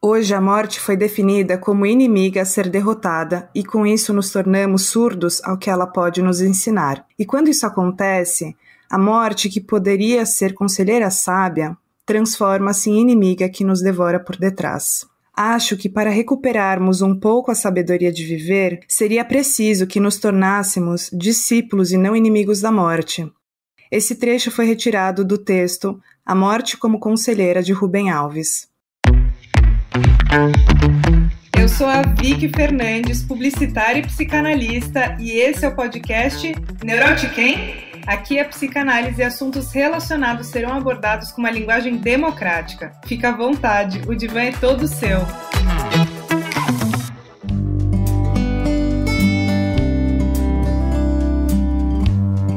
Hoje a morte foi definida como inimiga a ser derrotada e com isso nos tornamos surdos ao que ela pode nos ensinar. E quando isso acontece, a morte, que poderia ser conselheira sábia, transforma-se em inimiga que nos devora por detrás. Acho que para recuperarmos um pouco a sabedoria de viver, seria preciso que nos tornássemos discípulos e não inimigos da morte. Esse trecho foi retirado do texto A Morte como Conselheira, de Rubem Alves. Eu sou a Vicky Fernandes, publicitária e psicanalista, e esse é o podcast Neurotiquem? Aqui a psicanálise e assuntos relacionados serão abordados com uma linguagem democrática. Fica à vontade, o divã é todo seu.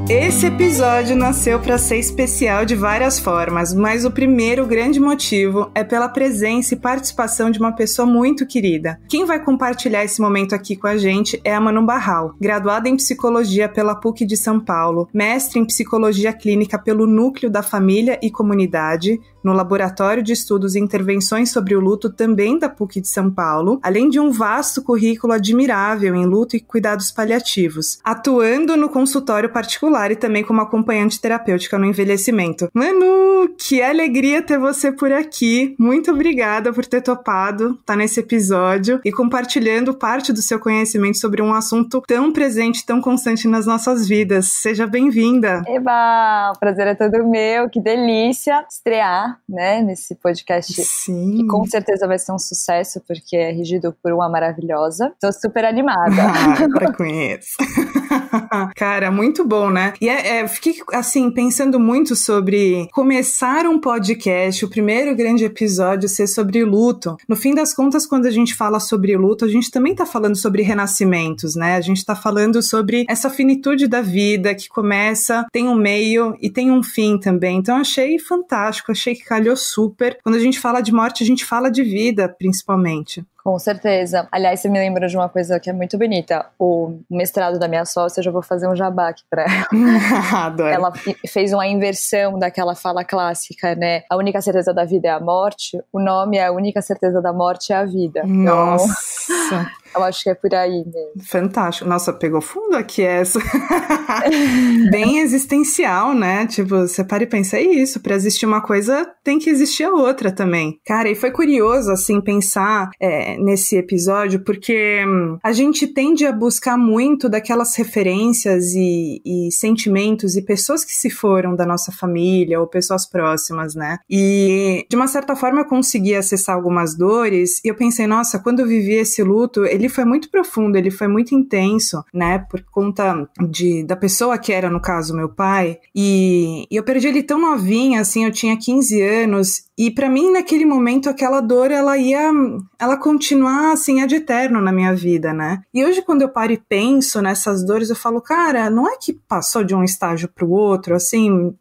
Esse episódio nasceu para ser especial de várias formas, mas o primeiro grande motivo é pela presença e participação de uma pessoa muito querida. Quem vai compartilhar esse momento aqui com a gente é a Manu Barral, graduada em Psicologia pela PUC de São Paulo, mestre em Psicologia Clínica pelo Núcleo da Família e Comunidade, no Laboratório de Estudos e Intervenções sobre o Luto, também da PUC de São Paulo, além de um vasto currículo admirável em luto e cuidados paliativos, atuando no consultório particular e também como acompanhante terapêutica no envelhecimento. Manu, que alegria ter você por aqui. Muito obrigada por ter topado estar nesse episódio e compartilhando parte do seu conhecimento sobre um assunto tão presente, tão constante nas nossas vidas. Seja bem-vinda. Eba, o prazer é todo meu, que delícia estrear, né, nesse podcast. Sim. Que com certeza vai ser um sucesso, porque é regido por uma maravilhosa. Tô super animada. Para com isso. Cara, muito bom, né? E fiquei, assim, pensando muito sobre começar um podcast, o primeiro grande episódio ser sobre luto. No fim das contas, quando a gente fala sobre luto, a gente também tá falando sobre renascimentos, né? A gente tá falando sobre essa finitude da vida que começa, tem um meio e tem um fim também. Então, achei fantástico, achei que calhou super. Quando a gente fala de morte, a gente fala de vida, principalmente. Com certeza. Aliás, você me lembra de uma coisa que é muito bonita. O mestrado da minha sócia, eu já vou fazer um jabá aqui pra ela. Adoro. Ela fez uma inversão daquela fala clássica, né? A única certeza da vida é a morte. O nome é A Única Certeza da Morte é a Vida. Nossa! Então, eu acho que é por aí mesmo. Fantástico. Nossa, pegou fundo aqui essa. Bem existencial, né? Tipo, você para e pensa, é isso. Pra existir uma coisa, tem que existir a outra também. Cara, e foi curioso, assim, pensar nesse episódio, porque a gente tende a buscar muito daquelas referências e sentimentos e pessoas que se foram da nossa família ou pessoas próximas, né? E, de uma certa forma, eu consegui acessar algumas dores e eu pensei, nossa, quando eu vivi esse luto, ele foi muito profundo, ele foi muito intenso, né? Por conta da pessoa que era, no caso, meu pai. E eu perdi ele tão novinha, assim, eu tinha 15 anos. E pra mim, naquele momento, aquela dor, ela continuar, assim, ad eterno na minha vida, né? E hoje, quando eu paro e penso nessas dores, eu falo, cara, não é que passou de um estágio pro outro, assim,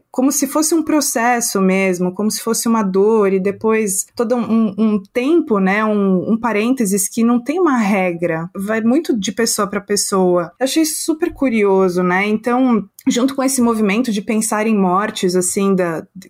como se fosse um processo mesmo, como se fosse uma dor, e depois todo um tempo, né, um parênteses que não tem uma regra, vai muito de pessoa pra pessoa. Eu achei super curioso, né? Então, junto com esse movimento de pensar em mortes, assim,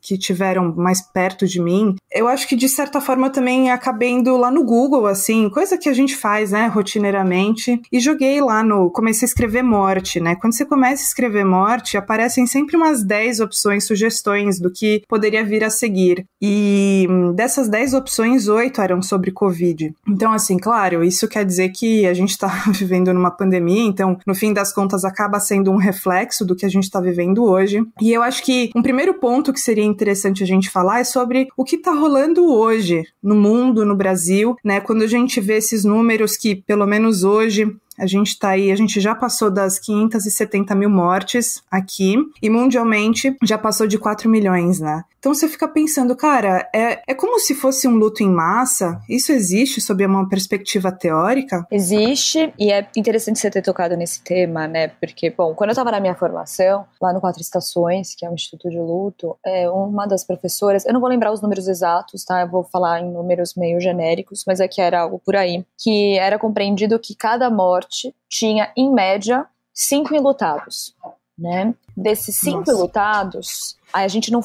que tiveram mais perto de mim, eu acho que, de certa forma, eu também acabei indo lá no Google, assim, coisa que a gente faz, né, rotineiramente, e joguei lá comecei a escrever morte, né? Quando você começa a escrever morte, aparecem sempre umas 10 opções, sugestões do que poderia vir a seguir. E dessas 10 opções, 8 eram sobre Covid. Então, assim, claro, isso quer dizer que a gente tá vivendo numa pandemia, então, no fim das contas, acaba sendo um reflexo do que a gente está vivendo hoje. E eu acho que um primeiro ponto que seria interessante a gente falar é sobre o que está rolando hoje no mundo, no Brasil, né? Quando a gente vê esses números que, pelo menos hoje, a gente tá aí, a gente já passou das 570 mil mortes aqui, e mundialmente já passou de 4 milhões, né? Então você fica pensando, cara, é como se fosse um luto em massa? Isso existe sob uma perspectiva teórica? Existe, e é interessante você ter tocado nesse tema, né? Porque, bom, quando eu estava na minha formação, lá no Quatro Estações, que é um instituto de luto, uma das professoras, eu não vou lembrar os números exatos, tá? Eu vou falar em números meio genéricos, mas é que era algo por aí, que era compreendido que cada morte tinha, em média, 5 enlutados. né? Desses 5 enlutados, a gente não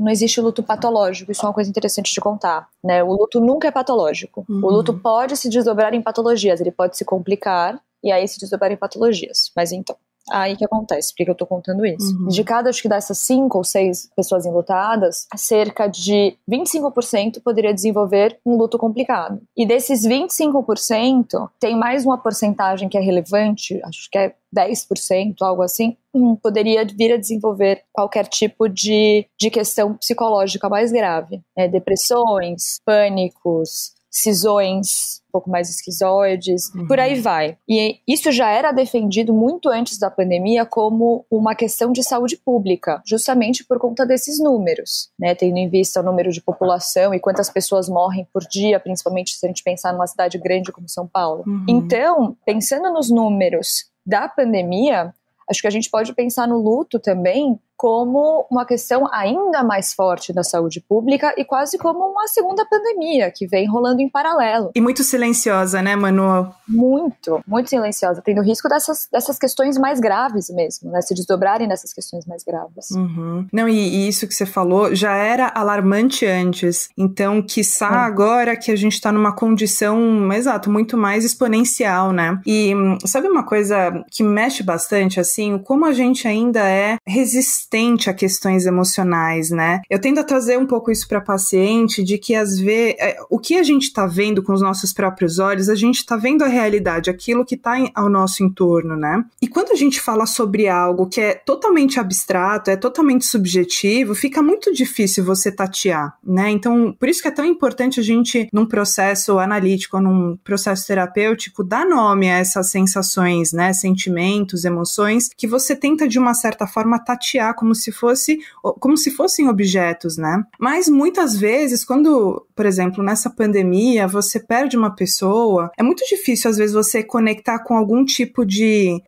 existe luto patológico, isso é uma coisa interessante de contar, né? O luto nunca é patológico. O luto pode se desdobrar em patologias, ele pode se complicar e aí se desdobrar em patologias. Mas então, aí que acontece, por que eu tô contando isso? De cada, acho que dessas 5 ou 6 pessoas enlutadas, cerca de 25% poderia desenvolver um luto complicado. E desses 25%, tem mais uma porcentagem que é relevante, acho que é 10%, algo assim, poderia vir a desenvolver qualquer tipo de questão psicológica mais grave. Depressões, pânicos, cisões um pouco mais esquizoides, por aí vai. E isso já era defendido muito antes da pandemia como uma questão de saúde pública, justamente por conta desses números, né? Tendo em vista o número de população e quantas pessoas morrem por dia, principalmente se a gente pensar numa cidade grande como São Paulo. Então, pensando nos números da pandemia, acho que a gente pode pensar no luto também como uma questão ainda mais forte da saúde pública e quase como uma segunda pandemia que vem rolando em paralelo. E muito silenciosa, né, Manu? Muito, muito silenciosa, tendo risco dessas questões mais graves mesmo, né, se desdobrarem nessas questões mais graves. Não, e isso que você falou já era alarmante antes, então quiçá agora que a gente tá numa condição, exato, muito mais exponencial, né? E sabe uma coisa que mexe bastante, assim, como a gente ainda é resistente a questões emocionais, né? Eu tendo a trazer um pouco isso para paciente, de que às vezes o que a gente tá vendo com os nossos próprios olhos, a gente tá vendo a realidade, aquilo que tá ao nosso entorno, né? E quando a gente fala sobre algo que é totalmente abstrato, é totalmente subjetivo, fica muito difícil você tatear, né? Então, por isso que é tão importante a gente, num processo analítico, num processo terapêutico, dar nome a essas sensações, né? Sentimentos, emoções, que você tenta de uma certa forma tatear como se fossem objetos, né? Mas muitas vezes, quando, por exemplo, nessa pandemia, você perde uma pessoa, é muito difícil às vezes você conectar com algum tipo de...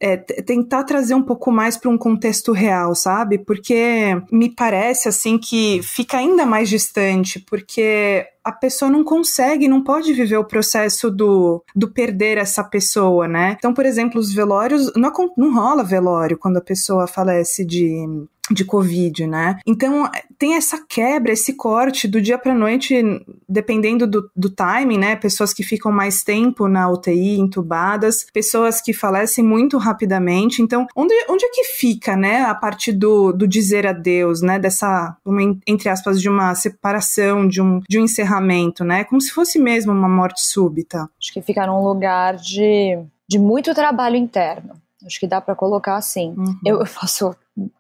tentar trazer um pouco mais para um contexto real, sabe? Porque me parece assim que fica ainda mais distante, porque a pessoa não consegue, não pode viver o processo do perder essa pessoa, né? Então, por exemplo, os velórios, não rola velório quando a pessoa falece de Covid, né? Então, tem essa quebra, esse corte do dia pra noite, dependendo do timing, né? Pessoas que ficam mais tempo na UTI, entubadas, pessoas que falecem muito rapidamente. Então, onde é que fica, né? A parte do dizer adeus, né? Dessa, entre aspas, de uma separação, de um encerramento, né? Como se fosse mesmo uma morte súbita. Acho que fica num lugar de muito trabalho interno. Acho que dá pra colocar assim. Eu posso,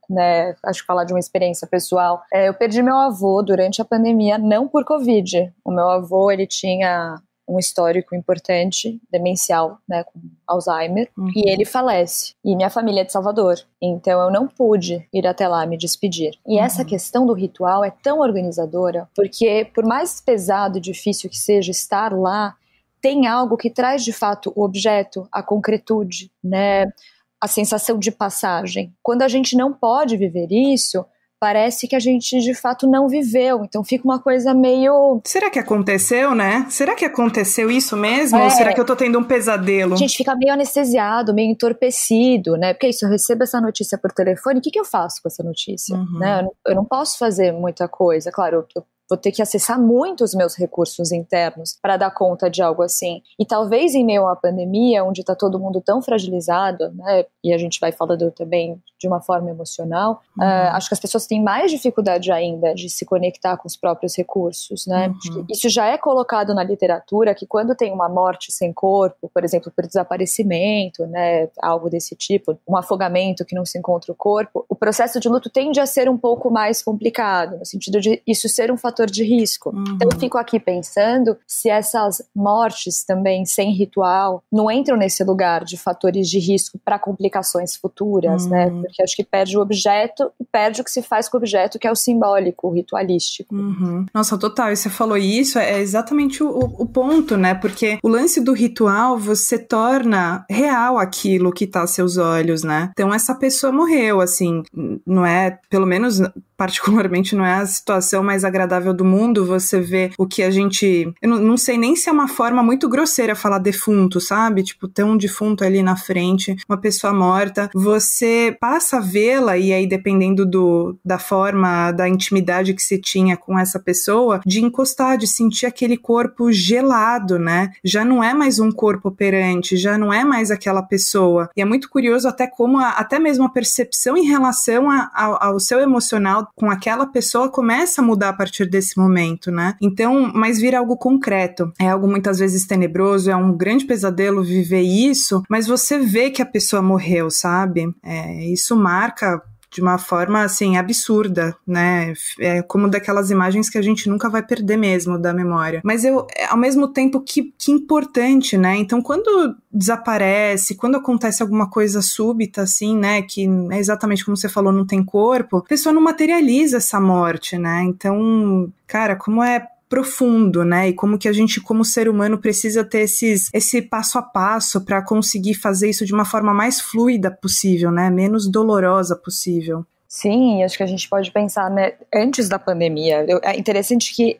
né, acho que falar de uma experiência pessoal. Eu perdi meu avô durante a pandemia, não por Covid. O meu avô, ele tinha um histórico importante, demencial, né, com Alzheimer, e ele falece. E minha família é de Salvador, então eu não pude ir até lá me despedir. E essa questão do ritual é tão organizadora, porque por mais pesado e difícil que seja estar lá, tem algo que traz de fato o objeto, a concretude, né, a sensação de passagem. Quando a gente não pode viver isso, parece que a gente de fato não viveu, então fica uma coisa meio... Será que aconteceu, né? Será que aconteceu isso mesmo? Ou será que eu tô tendo um pesadelo? A gente fica meio anestesiado, meio entorpecido, né? Porque isso, eu recebo essa notícia por telefone, o que eu faço com essa notícia? Né? Eu não posso fazer muita coisa, claro, eu vou ter que acessar muito os meus recursos internos para dar conta de algo assim. E talvez em meio a uma pandemia, onde está todo mundo tão fragilizado, né, e a gente vai falando também de uma forma emocional, acho que as pessoas têm mais dificuldade ainda de se conectar com os próprios recursos, né? Acho que isso já é colocado na literatura, que quando tem uma morte sem corpo, por exemplo, por desaparecimento, né, algo desse tipo, um afogamento que não se encontra o corpo, o processo de luto tende a ser um pouco mais complicado, no sentido de isso ser um fator de risco. Então eu fico aqui pensando se essas mortes também sem ritual não entram nesse lugar de fatores de risco para complicações futuras, né? Porque acho que perde o objeto e perde o que se faz com o objeto, que é o simbólico, o ritualístico. Nossa, total, e você falou isso, é exatamente o ponto, né? Porque o lance do ritual, você torna real aquilo que tá aos seus olhos, né? Então essa pessoa morreu, assim, não é, pelo menos particularmente não é a situação mais agradável do mundo, você vê o que a gente... Eu não sei nem se é uma forma muito grosseira falar defunto, sabe? Tipo, ter um defunto ali na frente, uma pessoa morta, você passa a vê-la, e aí dependendo da forma, da intimidade que se tinha com essa pessoa, de encostar, de sentir aquele corpo gelado, né? Já não é mais um corpo operante, já não é mais aquela pessoa. E é muito curioso até como até mesmo a percepção em relação ao seu emocional com aquela pessoa começa a mudar a partir desse momento, né? Então, mas vira algo concreto. É algo muitas vezes tenebroso, é um grande pesadelo viver isso, mas você vê que a pessoa morreu, sabe? Isso marca de uma forma, assim, absurda, né? É como daquelas imagens que a gente nunca vai perder mesmo da memória. Mas ao mesmo tempo, que importante, né? Então, quando desaparece, quando acontece alguma coisa súbita, assim, né? Que é exatamente como você falou, não tem corpo, a pessoa não materializa essa morte, né? Então, cara, como é profundo, né? E como que a gente, como ser humano, precisa ter esse passo a passo para conseguir fazer isso de uma forma mais fluida possível, né? Menos dolorosa possível. Sim, acho que a gente pode pensar, né, antes da pandemia. É interessante que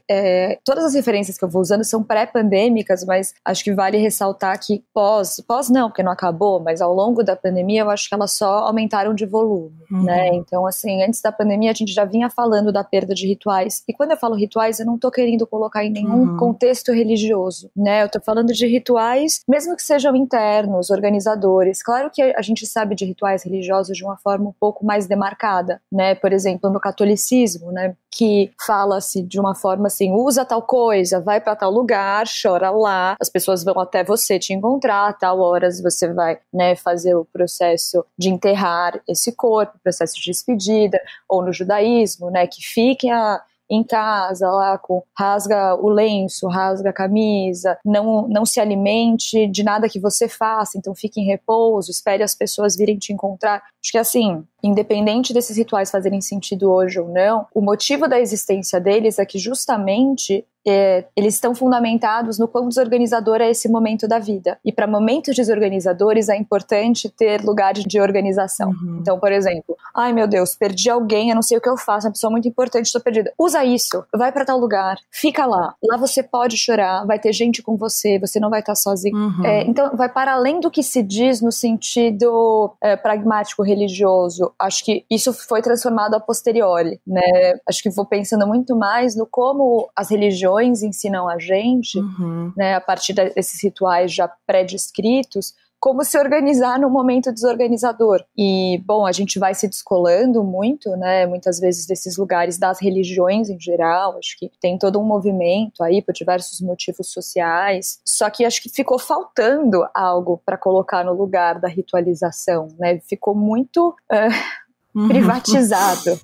todas as referências que eu vou usando são pré-pandêmicas, mas acho que vale ressaltar que pós não, porque não acabou, mas ao longo da pandemia eu acho que elas só aumentaram de volume, né? Então, assim, antes da pandemia a gente já vinha falando da perda de rituais, e quando eu falo rituais eu não tô querendo colocar em nenhum contexto religioso, né? Eu tô falando de rituais, mesmo que sejam internos, organizadores. Claro que a gente sabe de rituais religiosos de uma forma um pouco mais demarcada, né? Por exemplo, no catolicismo, né? Que fala-se de uma forma assim, usa tal coisa, vai para tal lugar, chora lá, as pessoas vão até você te encontrar, a tal horas você vai, né, fazer o processo de enterrar esse corpo, processo de despedida, ou no judaísmo, né, que fiquem em casa, lá, rasga o lenço, rasga a camisa, não se alimente de nada que você faça, então fique em repouso, espere as pessoas virem te encontrar. Acho que assim, independente desses rituais fazerem sentido hoje ou não, o motivo da existência deles é que justamente eles estão fundamentados no quão desorganizador é esse momento da vida. E para momentos desorganizadores é importante ter lugares de organização. Então, por exemplo, ai meu Deus, perdi alguém, eu não sei o que eu faço, uma pessoa muito importante, estou perdida. Usa isso, vai para tal lugar, fica lá. Lá você pode chorar, vai ter gente com você, você não vai estar sozinho. Então, vai para além do que se diz no sentido pragmático religioso. Acho que isso foi transformado a posteriori, né? Acho que vou pensando muito mais no como as religiões ensinam a gente, né, a partir desses rituais já pré-descritos, como se organizar num momento desorganizador. E, bom, a gente vai se descolando muito, né, muitas vezes desses lugares das religiões em geral, acho que tem todo um movimento aí por diversos motivos sociais, só que acho que ficou faltando algo para colocar no lugar da ritualização, né, ficou muito... privatizado,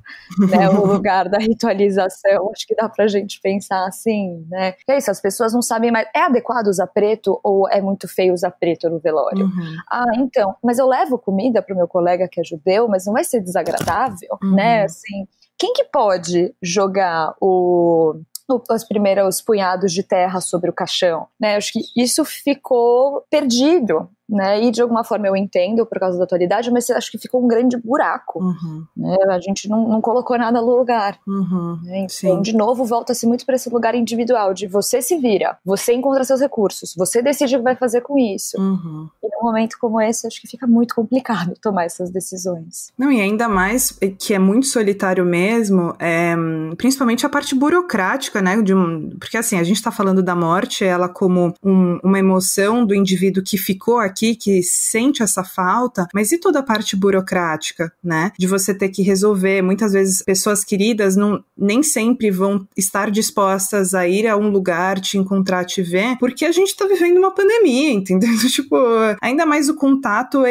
né, o lugar da ritualização. Acho que dá pra gente pensar assim, né, que é isso, as pessoas não sabem mais, é adequado usar preto ou é muito feio usar preto no velório? Então, mas eu levo comida pro meu colega que é judeu, mas não vai ser desagradável, né, assim, quem que pode jogar os primeiros punhados de terra sobre o caixão, né? Acho que isso ficou perdido, né? E de alguma forma eu entendo por causa da atualidade, mas acho que ficou um grande buraco, né? A gente não colocou nada no lugar, né? Então, de novo, volta-se muito para esse lugar individual, de você se vira, você encontra seus recursos, você decide o que vai fazer com isso. E num momento como esse, acho que fica muito complicado tomar essas decisões. Não, e ainda mais que é muito solitário mesmo, principalmente a parte burocrática, né? Porque assim, a gente tá falando da morte, ela como uma emoção do indivíduo que ficou aqui, que sente essa falta, mas e toda a parte burocrática, né? De você ter que resolver, muitas vezes pessoas queridas nem sempre vão estar dispostas a ir a um lugar, te encontrar, te ver, porque a gente tá vivendo uma pandemia, entendeu? Tipo, ainda mais o contato,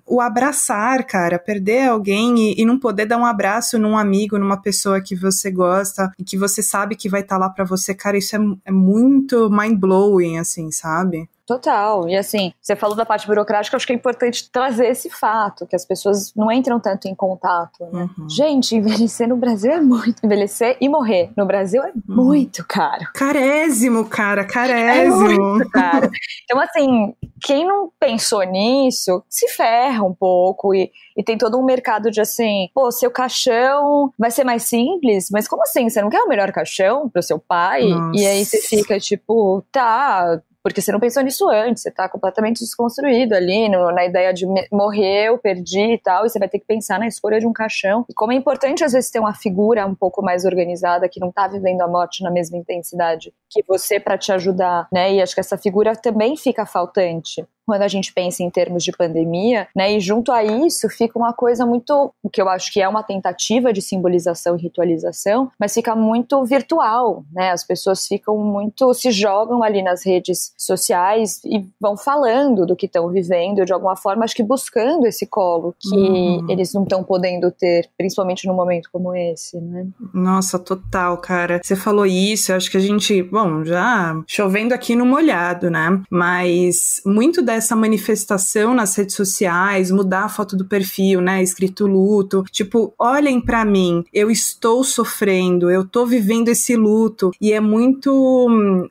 o abraçar, cara, perder alguém e não poder dar um abraço num amigo, numa pessoa que você gosta e que você sabe que vai estar lá pra você, cara, isso é muito mind-blowing, assim, sabe? Total. E assim, você falou da parte burocrática, acho que é importante trazer esse fato, que as pessoas não entram tanto em contato, né? Gente, envelhecer no Brasil é muito. Envelhecer e morrer no Brasil é muito caro. Carésimo, cara, carésimo. É muito caro. Então, assim, quem não pensou nisso, se ferra um pouco e tem todo um mercado de assim, pô, seu caixão vai ser mais simples, mas como assim? Você não quer o melhor caixão pro seu pai? Nossa. E aí você fica tipo, tá, porque você não pensou nisso antes, você tá completamente desconstruído ali na ideia de morrer, eu perdi e tal, e você vai ter que pensar na escolha de um caixão. E como é importante às vezes ter uma figura um pouco mais organizada, que não tá vivendo a morte na mesma intensidade que você pra te ajudar, né? E acho que essa figura também fica faltante quando a gente pensa em termos de pandemia, né, e junto a isso fica uma coisa muito, o que eu acho que é uma tentativa de simbolização e ritualização, mas fica muito virtual, né, as pessoas ficam muito, se jogam ali nas redes sociais e vão falando do que estão vivendo, de alguma forma, acho que buscando esse colo que eles não estão podendo ter, principalmente num momento como esse, né. Nossa, total, cara. Você falou isso, eu acho que a gente, bom, já chovendo aqui no molhado, né, mas muito dessa manifestação nas redes sociais, mudar a foto do perfil, né, escrito luto, tipo, olhem pra mim, eu estou sofrendo, eu tô vivendo esse luto, e é muito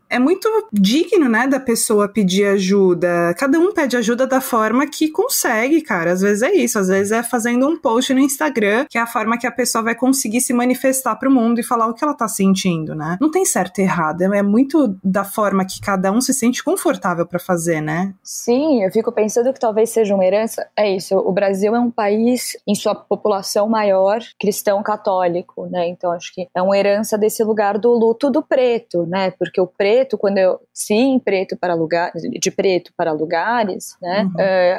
digno, né, da pessoa pedir ajuda. Cada um pede ajuda da forma que consegue, cara, às vezes é isso, às vezes é fazendo um post no Instagram, que é a forma que a pessoa vai conseguir se manifestar pro mundo e falar o que ela tá sentindo, né. Não tem certo e errado, é muito da forma que cada um se sente confortável pra fazer, né. Sim, eu fico pensando que talvez seja uma herança. É isso, o Brasil é um país, em sua população maior, cristão católico, né? Então acho que é uma herança desse lugar do luto do preto, né? Porque o preto, de preto para lugares, né?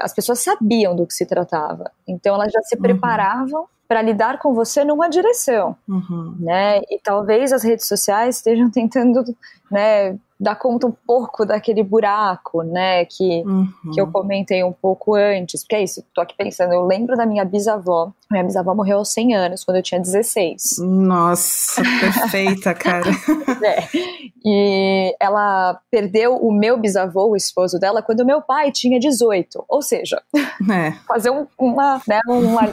As pessoas sabiam do que se tratava. Então elas já se preparavam para lidar com você numa direção, né? E talvez as redes sociais estejam tentando, né, dar conta um pouco daquele buraco, né, que eu comentei um pouco antes, porque é isso, tô aqui pensando, eu lembro da minha bisavó morreu aos 100 anos, quando eu tinha 16. Nossa, perfeita, cara. E ela perdeu o meu bisavô, o esposo dela, quando meu pai tinha 18, ou seja, fazer uma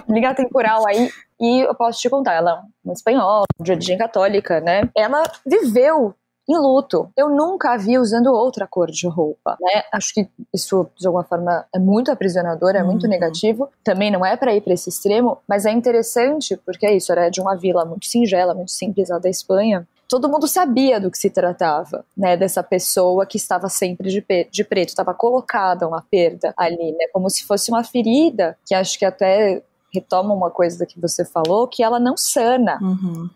linha temporal aí. E eu posso te contar, ela é uma espanhola, de origem católica, né, ela viveu em luto. Eu nunca a vi usando outra cor de roupa, né? Acho que isso, de alguma forma, é muito aprisionador, é muito negativo. Também não é para ir para esse extremo, mas é interessante, porque é isso, era de uma vila muito singela, muito simples lá da Espanha. Todo mundo sabia do que se tratava, né? Dessa pessoa que estava sempre de preto, estava colocada uma perda ali, né? Como se fosse uma ferida, que acho que até retoma uma coisa que você falou, que ela não sana,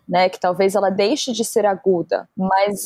né, que talvez ela deixe de ser aguda, mas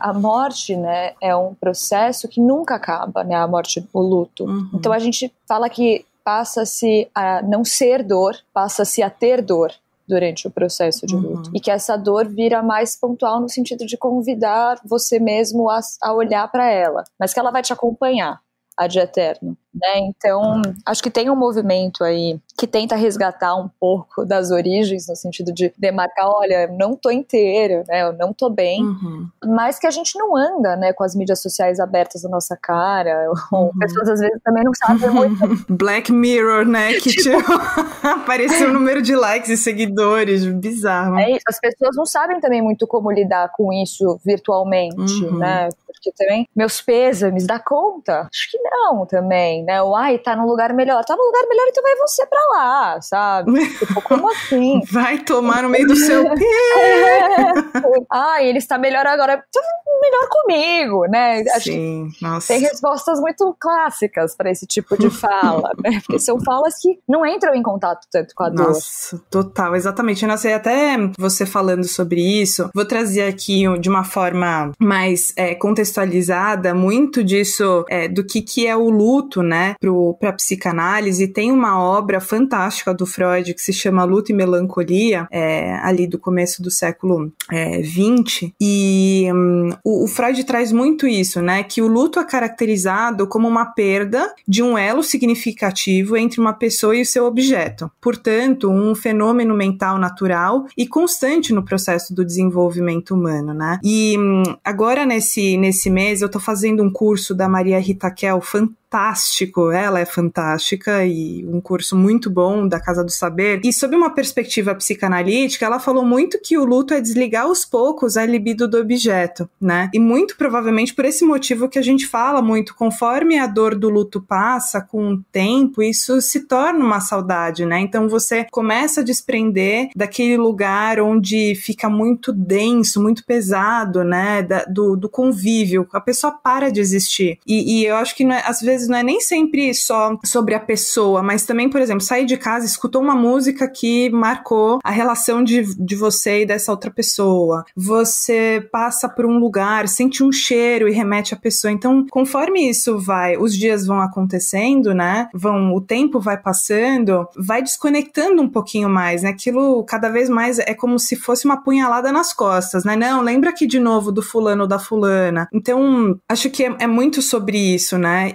a morte, né, é um processo que nunca acaba, né, a morte, o luto. Então a gente fala que passa-se a não ser dor, passa-se a ter dor durante o processo de luto, e que essa dor vira mais pontual no sentido de convidar você mesmo a olhar para ela, mas que ela vai te acompanhar ad eterno, né? Então, acho que tem um movimento aí que tenta resgatar um pouco das origens, no sentido de demarcar, olha, eu não tô inteira, né? Eu não tô bem, mas que a gente não anda, né, com as mídias sociais abertas na nossa cara, ou pessoas às vezes também não sabem muito. Black Mirror, né? Que apareceu o número de likes e seguidores, bizarro. É isso, as pessoas não sabem também muito como lidar com isso virtualmente, né? Porque também, meus pêsames, dá conta? Acho que não também, né? Ou, tá num lugar melhor. Tá num lugar melhor, então vai você pra lá, sabe? Tipo, como assim? Vai tomar no meio do seu pé. Ele está melhor agora. Então, melhor comigo, né? Sim, acho que nossa. Tem respostas muito clássicas para esse tipo de fala, né? Porque são falas que não entram em contato tanto com a dor. Nossa, total, exatamente. Nossa, e até você falando sobre isso, vou trazer aqui de uma forma mais contextualizada muito disso, do que é o luto, né, pra psicanálise. Tem uma obra fantástica do Freud que se chama Luto e Melancolia, ali do começo do século XX, e o Freud traz muito isso, né, que o luto é caracterizado como uma perda de um elo significativo entre uma pessoa e o seu objeto. Portanto, um fenômeno mental natural e constante no processo do desenvolvimento humano, né? E agora, nesse mês, eu tô fazendo um curso da Maria Rita Kell, fantástico, ela é fantástica, e um curso muito bom da Casa do Saber, e sob uma perspectiva psicanalítica, ela falou muito que o luto é desligar aos poucos a libido do objeto, né? E muito provavelmente por esse motivo que a gente fala muito, conforme a dor do luto passa com o tempo, isso se torna uma saudade, né? Então você começa a desprender daquele lugar onde fica muito denso, muito pesado, né? Do convívio, a pessoa para de existir. E eu acho que às vezes não é nem sempre só sobre a pessoa, mas também, por exemplo, sair de casa, escutou uma música que marcou a relação de você e dessa outra pessoa. Você passa por um lugar, sente um cheiro e remete à pessoa. Então, conforme isso os dias vão acontecendo, né? O tempo vai passando, vai desconectando um pouquinho mais, né? Aquilo cada vez mais é como se fosse uma punhalada nas costas, né? Não, lembra aqui de novo do fulano ou da fulana. Então, acho que é muito sobre isso, né?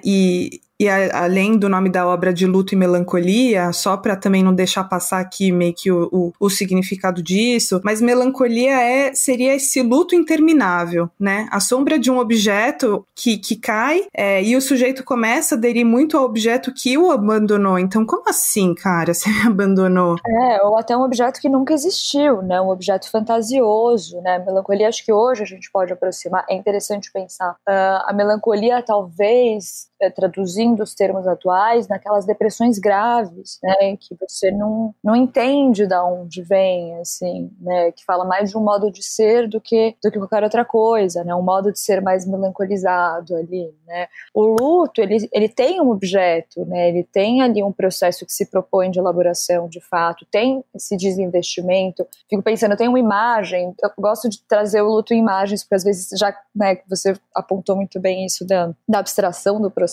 Além do nome da obra de Luto e Melancolia, só para também não deixar passar aqui meio que o significado disso, mas melancolia seria esse luto interminável, né? A sombra de um objeto que cai, e o sujeito começa a aderir muito ao objeto que o abandonou. Então, como assim, cara, você me abandonou? Ou até um objeto que nunca existiu, né? Um objeto fantasioso, né? Melancolia, acho que hoje a gente pode aproximar, é interessante pensar. A melancolia, talvez, traduzindo os termos atuais, naquelas depressões graves, né, que você não entende de onde vem, assim, né, que fala mais de um modo de ser do que qualquer outra coisa, né, um modo de ser mais melancolizado ali, né. O luto, ele tem um objeto, né, ele tem ali um processo que se propõe de elaboração, de fato, tem esse desinvestimento. Fico pensando, tem uma imagem, eu gosto de trazer o luto em imagens, porque às vezes, já, né, você apontou muito bem isso da abstração do processo,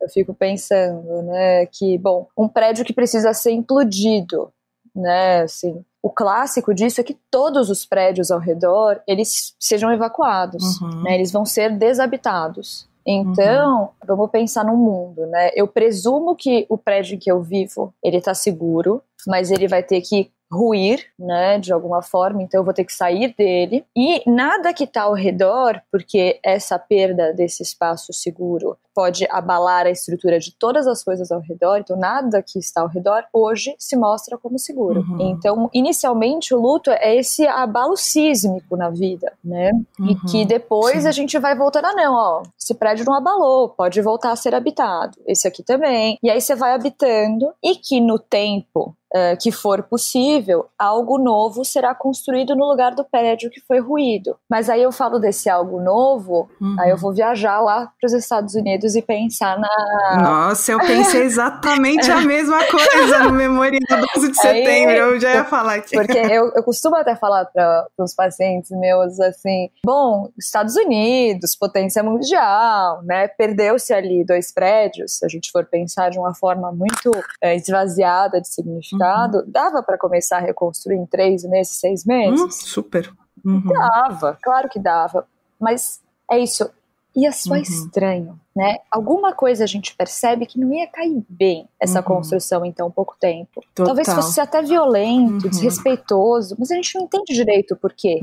eu fico pensando, né, que, bom, um prédio que precisa ser implodido, né, assim, o clássico disso é que todos os prédios ao redor, eles sejam evacuados, né, eles vão ser desabitados. Então, vamos pensar no mundo, né, eu presumo que o prédio em que eu vivo, ele tá seguro, mas ele vai ter que ruir, né, de alguma forma, então eu vou ter que sair dele, e nada que está ao redor, porque essa perda desse espaço seguro pode abalar a estrutura de todas as coisas ao redor, então nada que está ao redor hoje se mostra como seguro. Então, inicialmente, o luto é esse abalo sísmico na vida, né, e que depois a gente vai voltando, esse prédio não abalou, pode voltar a ser habitado, esse aqui também, e aí você vai habitando, e que no tempo que for possível, algo novo será construído no lugar do prédio que foi ruído. Mas aí eu falo desse algo novo, aí eu vou viajar lá para os Estados Unidos e pensar na... Nossa, eu pensei exatamente a mesma coisa no Memorial 12 de setembro, eu já ia falar aqui. Porque eu costumo até falar para os pacientes meus assim, bom, Estados Unidos, potência mundial, né, perdeu-se ali 2 prédios, se a gente for pensar de uma forma muito esvaziada de significado, dava para começar a reconstruir em 3 meses, 6 meses? Super. Dava, claro que dava. Mas é isso. Ia só estranho, né? Alguma coisa a gente percebe que não ia cair bem essa construção em tão pouco tempo. Total. Talvez fosse até violento, desrespeitoso, mas a gente não entende direito o porquê.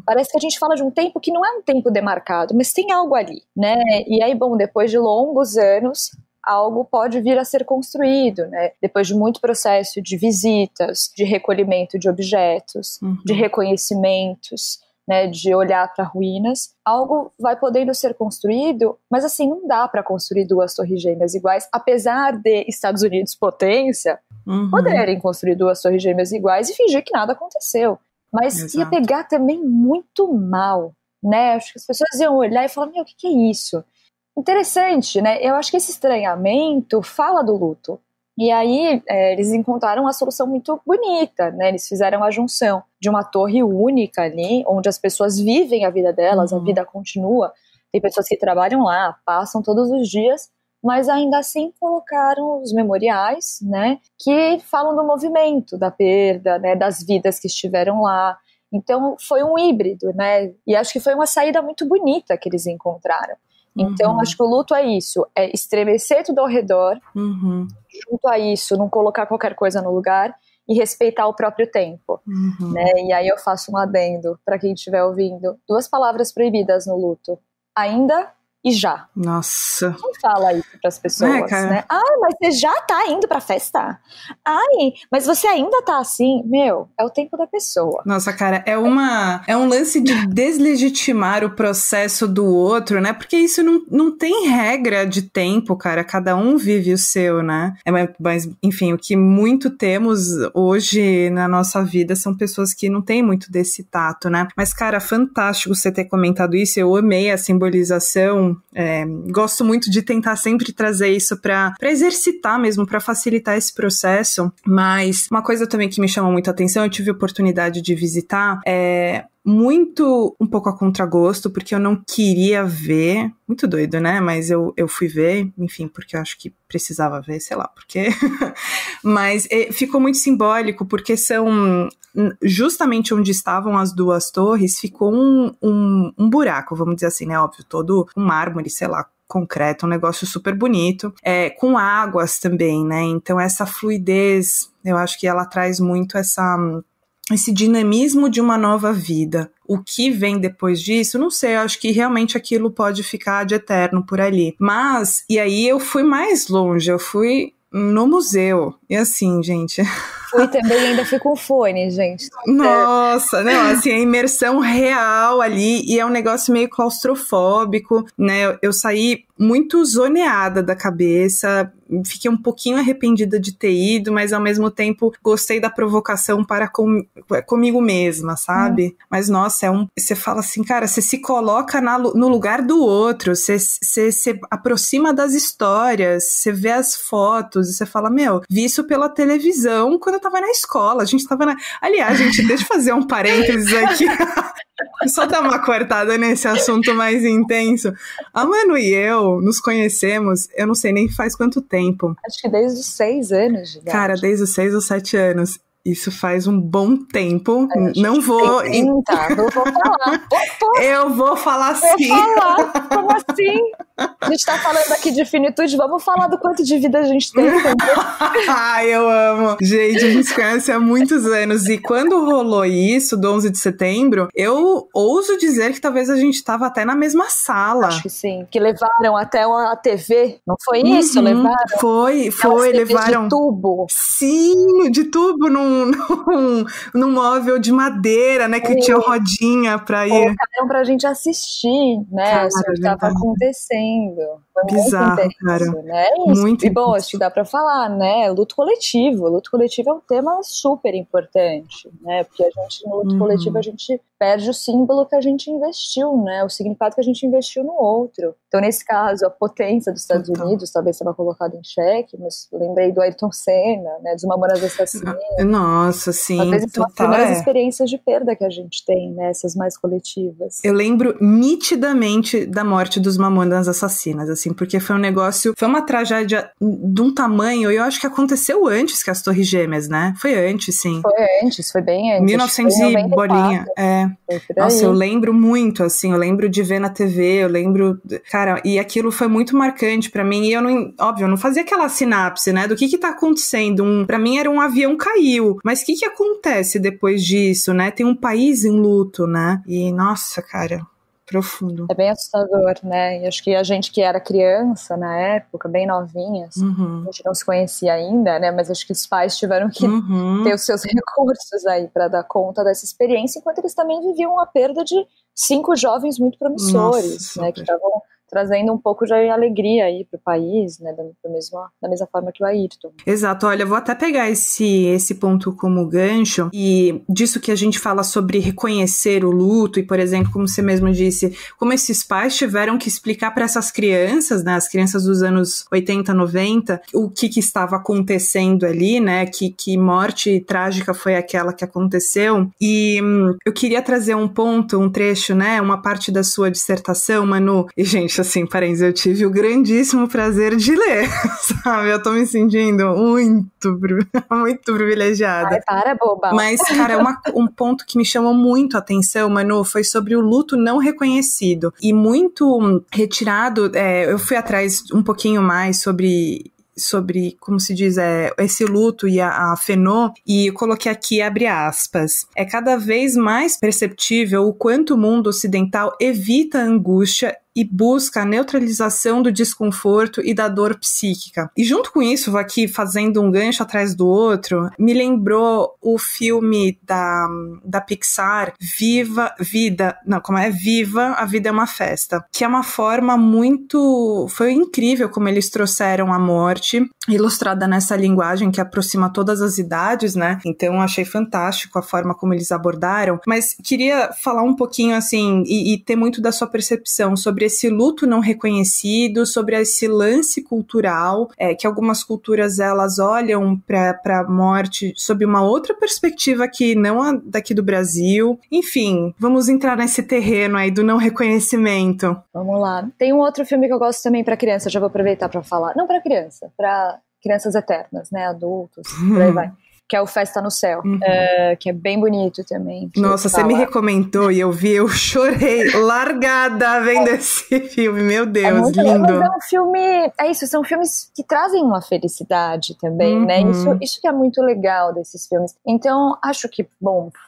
Parece que a gente fala de um tempo que não é um tempo demarcado, mas tem algo ali, né? E aí, bom, depois de longos anos, algo pode vir a ser construído, né? Depois de muito processo de visitas, de recolhimento de objetos, de reconhecimentos, né, de olhar para ruínas, algo vai podendo ser construído, mas assim, não dá para construir 2 torres gêmeas iguais, apesar de Estados Unidos potência, poderem construir 2 torres gêmeas iguais e fingir que nada aconteceu. Mas ia pegar também muito mal, né? Acho que as pessoas iam olhar e falar, o que é isso? Interessante, né? Eu acho que esse estranhamento fala do luto. E aí eles encontraram uma solução muito bonita, né? Eles fizeram a junção de uma torre única ali, onde as pessoas vivem a vida delas, a vida continua. Tem pessoas que trabalham lá, passam todos os dias, mas ainda assim colocaram os memoriais, né, que falam do movimento, da perda, né, das vidas que estiveram lá. Então foi um híbrido, né, e acho que foi uma saída muito bonita que eles encontraram. Então acho que o luto é isso, é estremecer tudo ao redor, junto a isso, não colocar qualquer coisa no lugar e respeitar o próprio tempo, né? E aí eu faço um adendo para quem estiver ouvindo. 2 palavras proibidas no luto: ainda e já. Nossa. Quem fala isso pras pessoas, né? Ai, mas você já tá indo pra festa? Ai, mas você ainda tá assim? Meu, é o tempo da pessoa. Nossa, cara, é um lance de deslegitimar o processo do outro, né? Porque isso não tem regra de tempo, cara. Cada um vive o seu, né? Mas, enfim, o que muito temos hoje na nossa vida são pessoas que não têm muito desse tato, né? Mas, cara, fantástico você ter comentado isso. Eu amei a simbolização. Gosto muito de tentar sempre trazer isso para exercitar mesmo, para facilitar esse processo. Mas uma coisa também que me chamou muita atenção, eu tive a oportunidade de visitar, muito um pouco a contragosto, porque eu não queria ver, muito doido, né? Mas eu fui ver, enfim, porque eu acho que precisava ver, sei lá, porque mas ficou muito simbólico, porque são justamente onde estavam as 2 torres, ficou um buraco, vamos dizer assim, né? Óbvio, todo um mármore, sei lá, concreto, um negócio super bonito, com águas também, né? Então essa fluidez, eu acho que ela traz muito esse dinamismo de uma nova vida. O que vem depois disso, não sei, eu acho que realmente aquilo pode ficar de eterno por ali. Mas, e aí eu fui mais longe, eu fui no museu. E assim, gente... Fui também, ainda fui com fone, gente. Nossa, não, assim, a imersão real ali, e é um negócio meio claustrofóbico, né? Eu saí muito zoneada da cabeça, fiquei um pouquinho arrependida de ter ido, mas ao mesmo tempo gostei da provocação para comigo mesma, sabe? Mas nossa, você fala assim, cara, você se coloca no lugar do outro, você se aproxima das histórias, você vê as fotos, e você fala, meu, vi isso pela televisão quando eu tava na escola, a gente tava Aliás, gente, deixa eu fazer um parênteses aqui. Só dar uma cortada nesse assunto mais intenso. A Manu e eu nos conhecemos, eu não sei nem faz quanto tempo. Acho que desde os 6 anos de idade. Cara, desde os 6 ou 7 anos. Isso faz um bom tempo. Não vou... Não vou falar. Eu vou falar sim. Vou falar. Como assim? A gente tá falando aqui de finitude, vamos falar do quanto de vida a gente tem também. Ai, eu amo. Gente, a gente se conhece há muitos anos. E quando rolou isso, do 11 de setembro, eu ouso dizer que talvez a gente tava até na mesma sala. Acho que sim. Que levaram até a TV. Não foi isso? Levaram? Foi. Levaram. De tubo. Sim, de tubo num móvel de madeira, né? Que tinha rodinha pra ir. Colocaram pra gente assistir, né? O que tava acontecendo. Foi bizarro, muito intenso, cara. Né? Isso. Muito e bom, acho que dá pra falar, né? Luto coletivo. Luto coletivo é um tema super importante, né? Porque a gente, no luto coletivo, a gente perde o símbolo que a gente investiu, né? O significado que a gente investiu no outro. Então, nesse caso, a potência dos Estados Unidos talvez estava colocada em xeque, mas lembrei do Ayrton Senna, né? Dos Mamonas Assassinas. Nossa, sim. Às vezes são as primeiras experiências de perda que a gente tem, né? Essas mais coletivas. Eu lembro nitidamente da morte dos Mamonas Assassinas, assim, porque foi um negócio, foi uma tragédia de um tamanho, e eu acho que aconteceu antes que as Torres Gêmeas, né? Foi antes, sim. Foi bem antes. 1900 e bolinha, Nossa, eu lembro muito, assim, eu lembro de ver na TV, eu lembro, cara, e aquilo foi muito marcante pra mim, e eu não, óbvio, eu não fazia aquela sinapse, né, do que tá acontecendo, pra mim era um avião caiu, mas o que acontece depois disso, né, tem um país em luto, né, e nossa, cara, profundo. É bem assustador, né? E acho que a gente que era criança na época, bem novinhas, a gente não se conhecia ainda, né? Mas acho que os pais tiveram que ter os seus recursos aí para dar conta dessa experiência, enquanto eles também viviam a perda de 5 jovens muito promissores, né? Que estavam trazendo um pouco de alegria aí pro país, né, da mesma forma que o Ayrton. Exato, olha, eu vou até pegar esse ponto como gancho, e disso que a gente fala sobre reconhecer o luto, e por exemplo, como você mesmo disse, como esses pais tiveram que explicar para essas crianças, né, as crianças dos anos 80, 90, o que estava acontecendo ali, né, que morte trágica foi aquela que aconteceu, e eu queria trazer um ponto, um trecho, né, uma parte da sua dissertação, Manu, e gente, assim, parênteses, eu tive o grandíssimo prazer de ler, sabe? Eu tô me sentindo muito privilegiada. Ai, para, boba. Mas, cara, um ponto que me chamou muito a atenção, Manu, foi sobre o luto não reconhecido. E muito retirado, eu fui atrás um pouquinho mais sobre, como se diz, esse luto e a FENO, e eu coloquei aqui, abre aspas, é cada vez mais perceptível o quanto o mundo ocidental evita a angústia e busca a neutralização do desconforto e da dor psíquica. E junto com isso, vou aqui fazendo um gancho atrás do outro, me lembrou o filme da Pixar, Viva, A Vida é uma Festa, que é uma forma foi incrível como eles trouxeram a morte, ilustrada nessa linguagem que aproxima todas as idades, né? Então, achei fantástico a forma como eles abordaram, mas queria falar um pouquinho, assim, e ter muito da sua percepção sobre esse luto não reconhecido, sobre esse lance cultural, que algumas culturas, elas olham para a morte sob uma outra perspectiva que não a daqui do Brasil. Enfim, vamos entrar nesse terreno aí do não reconhecimento. Vamos lá. Tem um outro filme que eu gosto também para criança, já vou aproveitar para falar. Não para criança, para crianças eternas, né, adultos, por aí vai. Que é o Festa no Céu, que é bem bonito também. Nossa, você me recomendou e eu vi, eu chorei largada vendo esse filme, meu Deus, lindo. Mas é um filme, são filmes que trazem uma felicidade também, né, isso que é muito legal desses filmes. Então, acho que,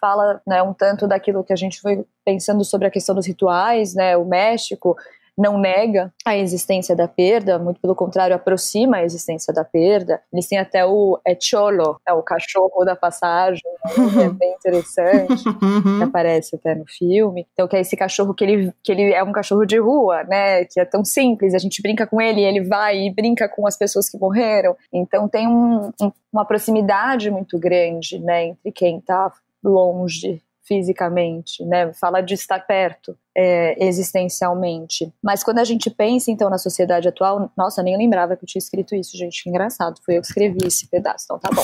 fala, né, um tanto daquilo que a gente foi pensando sobre a questão dos rituais, né, o México não nega a existência da perda, muito pelo contrário, aproxima a existência da perda. Eles têm até o Cholo, o cachorro da passagem, né, que é bem interessante, que aparece até no filme. Então, que é esse cachorro que ele é um cachorro de rua, né, que é tão simples, a gente brinca com ele, ele vai e brinca com as pessoas que morreram. Então, tem uma proximidade muito grande, né, entre quem está longe fisicamente, né, fala de estar perto existencialmente. Mas quando a gente pensa então na sociedade atual, nossa, nem lembrava que eu tinha escrito isso, gente, que engraçado, foi eu que escrevi esse pedaço, então tá bom.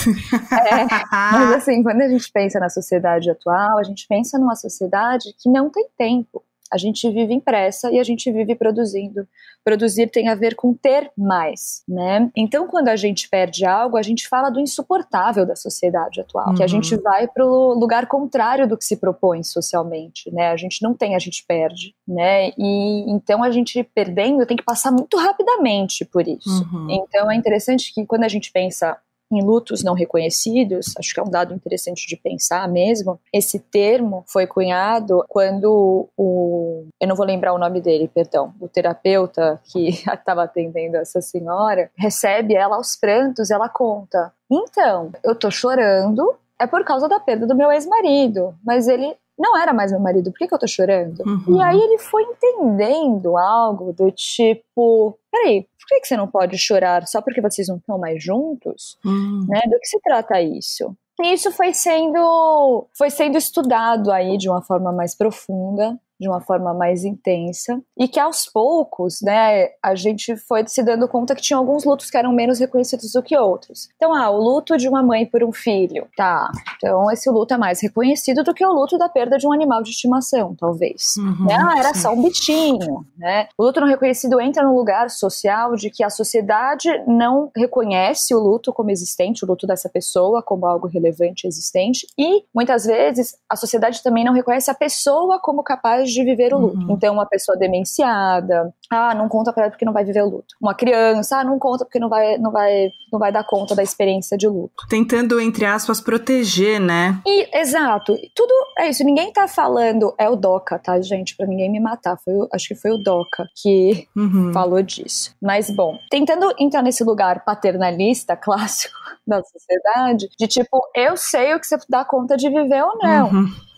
Mas assim, quando a gente pensa na sociedade atual, a gente pensa numa sociedade que não tem tempo. A gente vive em pressa e a gente vive produzindo. Produzir tem a ver com ter mais, né? Então, quando a gente perde algo, a gente fala do insuportável da sociedade atual, que a gente vai pro lugar contrário do que se propõe socialmente, né? A gente não tem, a gente perde, né? E então a gente perdendo tem que passar muito rapidamente por isso. Então é interessante que quando a gente pensa em lutos não reconhecidos, acho que é um dado interessante de pensar mesmo, esse termo foi cunhado quando eu não vou lembrar o nome dele, perdão, o terapeuta que estava atendendo essa senhora, recebe ela aos prantos, ela conta, então, eu tô chorando, é por causa da perda do meu ex-marido, mas ele não era mais meu marido, por que eu tô chorando? E aí ele foi entendendo algo do tipo, peraí, por que você não pode chorar só porque vocês não estão mais juntos? Né? Do que se trata isso? E isso foi sendo estudado aí de uma forma mais profunda, de uma forma mais intensa, e que aos poucos, né, a gente foi se dando conta que tinha alguns lutos que eram menos reconhecidos do que outros. Então, o luto de uma mãe por um filho, tá, então esse luto é mais reconhecido do que o luto da perda de um animal de estimação, talvez. Né? Era só um bichinho, né? O luto não reconhecido entra no lugar social de que a sociedade não reconhece o luto como existente, o luto dessa pessoa como algo relevante, existente, e muitas vezes a sociedade também não reconhece a pessoa como capaz de viver o luto. Então, uma pessoa demenciada, não conta pra ela porque não vai viver o luto. Uma criança, não conta porque não vai dar conta da experiência de luto. Tentando, entre aspas, proteger, né? Exato. Tudo é isso. Ninguém tá falando, é o Doca, tá, gente? Pra ninguém me matar. Acho que foi o Doca que falou disso. Mas, bom, tentando entrar nesse lugar paternalista, clássico da sociedade, de tipo, eu sei o que você dá conta de viver ou não.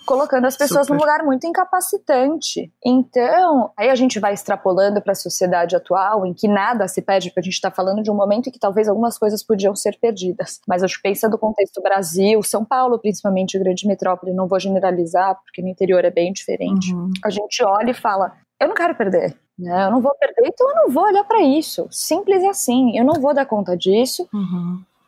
Colocando as pessoas num lugar muito incapacitante. Então, aí a gente vai extrapolando para a sociedade atual, em que nada se perde, porque a gente está falando de um momento em que talvez algumas coisas podiam ser perdidas. Mas acho que pensa do contexto Brasil, São Paulo, principalmente, grande metrópole, não vou generalizar, porque no interior é bem diferente. A gente olha e fala, eu não quero perder. Né? Eu não vou perder, então eu não vou olhar para isso. Simples assim, eu não vou dar conta disso,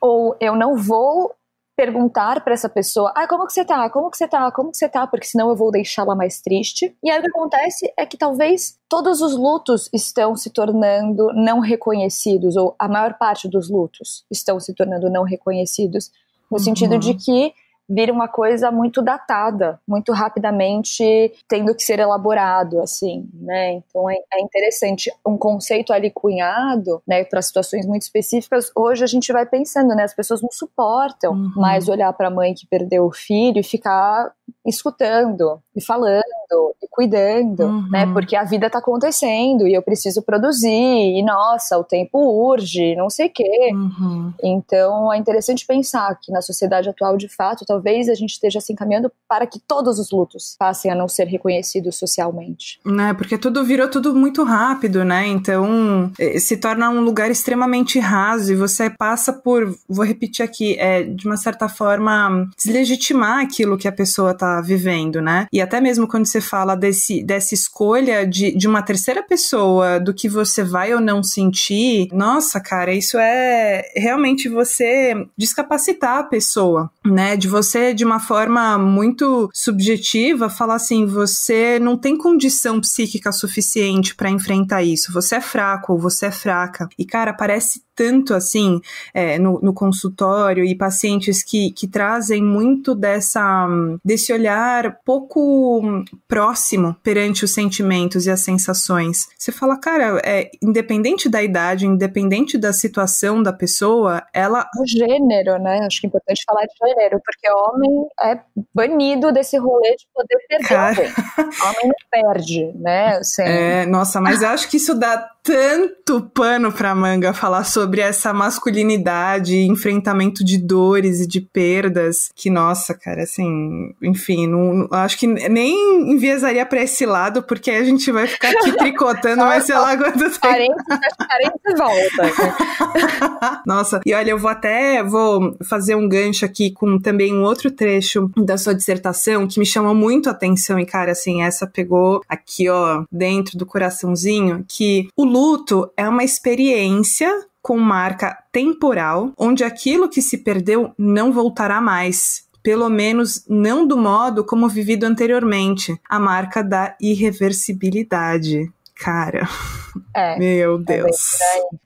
ou eu não vou perguntar pra essa pessoa, como que você tá? Como que você tá? Como que você tá? Porque senão eu vou deixá-la mais triste. E aí o que acontece é que talvez todos os lutos estão se tornando não reconhecidos, ou a maior parte dos lutos estão se tornando não reconhecidos, no sentido de que vira uma coisa muito datada, muito rapidamente tendo que ser elaborado, assim, né? Então é interessante, um conceito ali cunhado, né, para situações muito específicas. Hoje a gente vai pensando, né, as pessoas não suportam mais olhar para a mãe que perdeu o filho e ficar escutando e falando e cuidando, né? Porque a vida tá acontecendo e eu preciso produzir e nossa, o tempo urge, não sei o quê. Então é interessante pensar que na sociedade atual, de fato, talvez a gente esteja se encaminhando para que todos os lutos passem a não ser reconhecidos socialmente. Né, porque virou tudo muito rápido, né? Então se torna um lugar extremamente raso e você passa por, vou repetir aqui, de uma certa forma deslegitimar aquilo que a pessoa tá vivendo, né? E até mesmo quando você fala dessa escolha de uma terceira pessoa, do que você vai ou não sentir, nossa, cara, isso é realmente você descapacitar a pessoa, né? De você, de uma forma muito subjetiva, falar assim, você não tem condição psíquica suficiente pra enfrentar isso, você é fraco ou você é fraca. E, cara, parece tanto assim no consultório, e pacientes que trazem muito desse olhar pouco próximo perante os sentimentos e as sensações. Você fala, cara, independente da idade, independente da situação da pessoa, ela... O gênero, né? Acho que é importante falar de gênero, porque homem é banido desse rolê de poder perder alguém. Homem não perde, né? Assim. Nossa, mas eu acho que isso dá tanto pano pra manga falar sobre essa masculinidade, enfrentamento de dores e de perdas, que, nossa, cara, assim, enfim, não, acho que nem enviesaria pra esse lado, porque a gente vai ficar aqui tricotando, vai ser lá quanto tempo. 40 e volta. Nossa, e olha, eu vou fazer um gancho aqui com também um outro trecho da sua dissertação que me chamou muito a atenção, e, cara, assim, essa pegou aqui, ó, dentro do coraçãozinho, que o luto é uma experiência com marca temporal, onde aquilo que se perdeu não voltará mais, pelo menos não do modo como vivido anteriormente, a marca da irreversibilidade. Cara, meu Deus.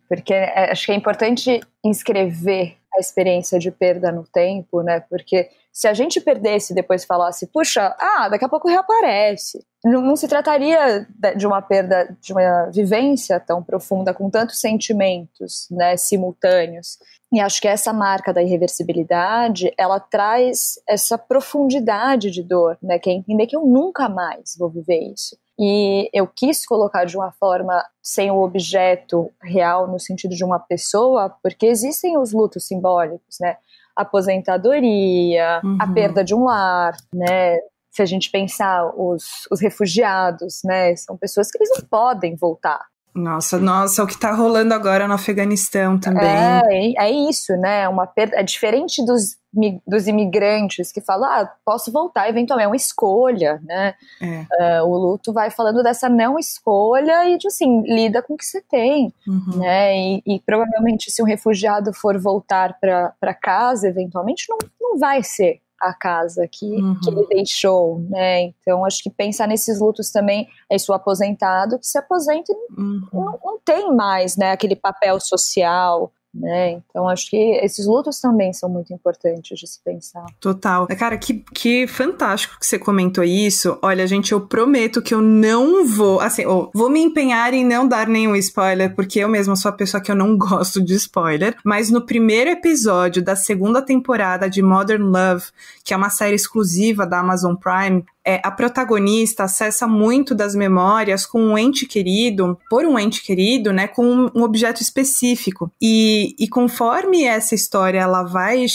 Porque acho que é importante inscrever a experiência de perda no tempo, né? Porque se a gente perdesse e depois falasse, puxa, daqui a pouco reaparece. Não se trataria de uma perda, de uma vivência tão profunda, com tantos sentimentos, né, simultâneos. E acho que essa marca da irreversibilidade, ela traz essa profundidade de dor, né, que é entender que eu nunca mais vou viver isso. E eu quis colocar de uma forma sem o objeto real, no sentido de uma pessoa, porque existem os lutos simbólicos, né? A aposentadoria, a perda de um lar, né? Se a gente pensar os refugiados, né? São pessoas que eles não podem voltar. Nossa, o que tá rolando agora no Afeganistão também. É isso, né? Uma perda, é diferente dos imigrantes que falam, posso voltar eventualmente, é uma escolha, né? O luto vai falando dessa não escolha e de, assim, lida com o que você tem, né? E provavelmente se um refugiado for voltar para casa, eventualmente não vai ser a casa que ele deixou, né? Então acho que pensar nesses lutos também, o aposentado que se aposenta e não tem mais, né, aquele papel social, né? Então acho que esses lutos também são muito importantes de se pensar. Total. Cara, que fantástico que você comentou isso. Olha, gente, eu prometo que eu não vou, assim, vou me empenhar em não dar nenhum spoiler, porque eu mesma sou a pessoa que eu não gosto de spoiler, mas no primeiro episódio da segunda temporada de Modern Love, que é uma série exclusiva da Amazon Prime, a protagonista acessa muito das memórias com um ente querido, né, com um objeto específico. E conforme essa história ela vai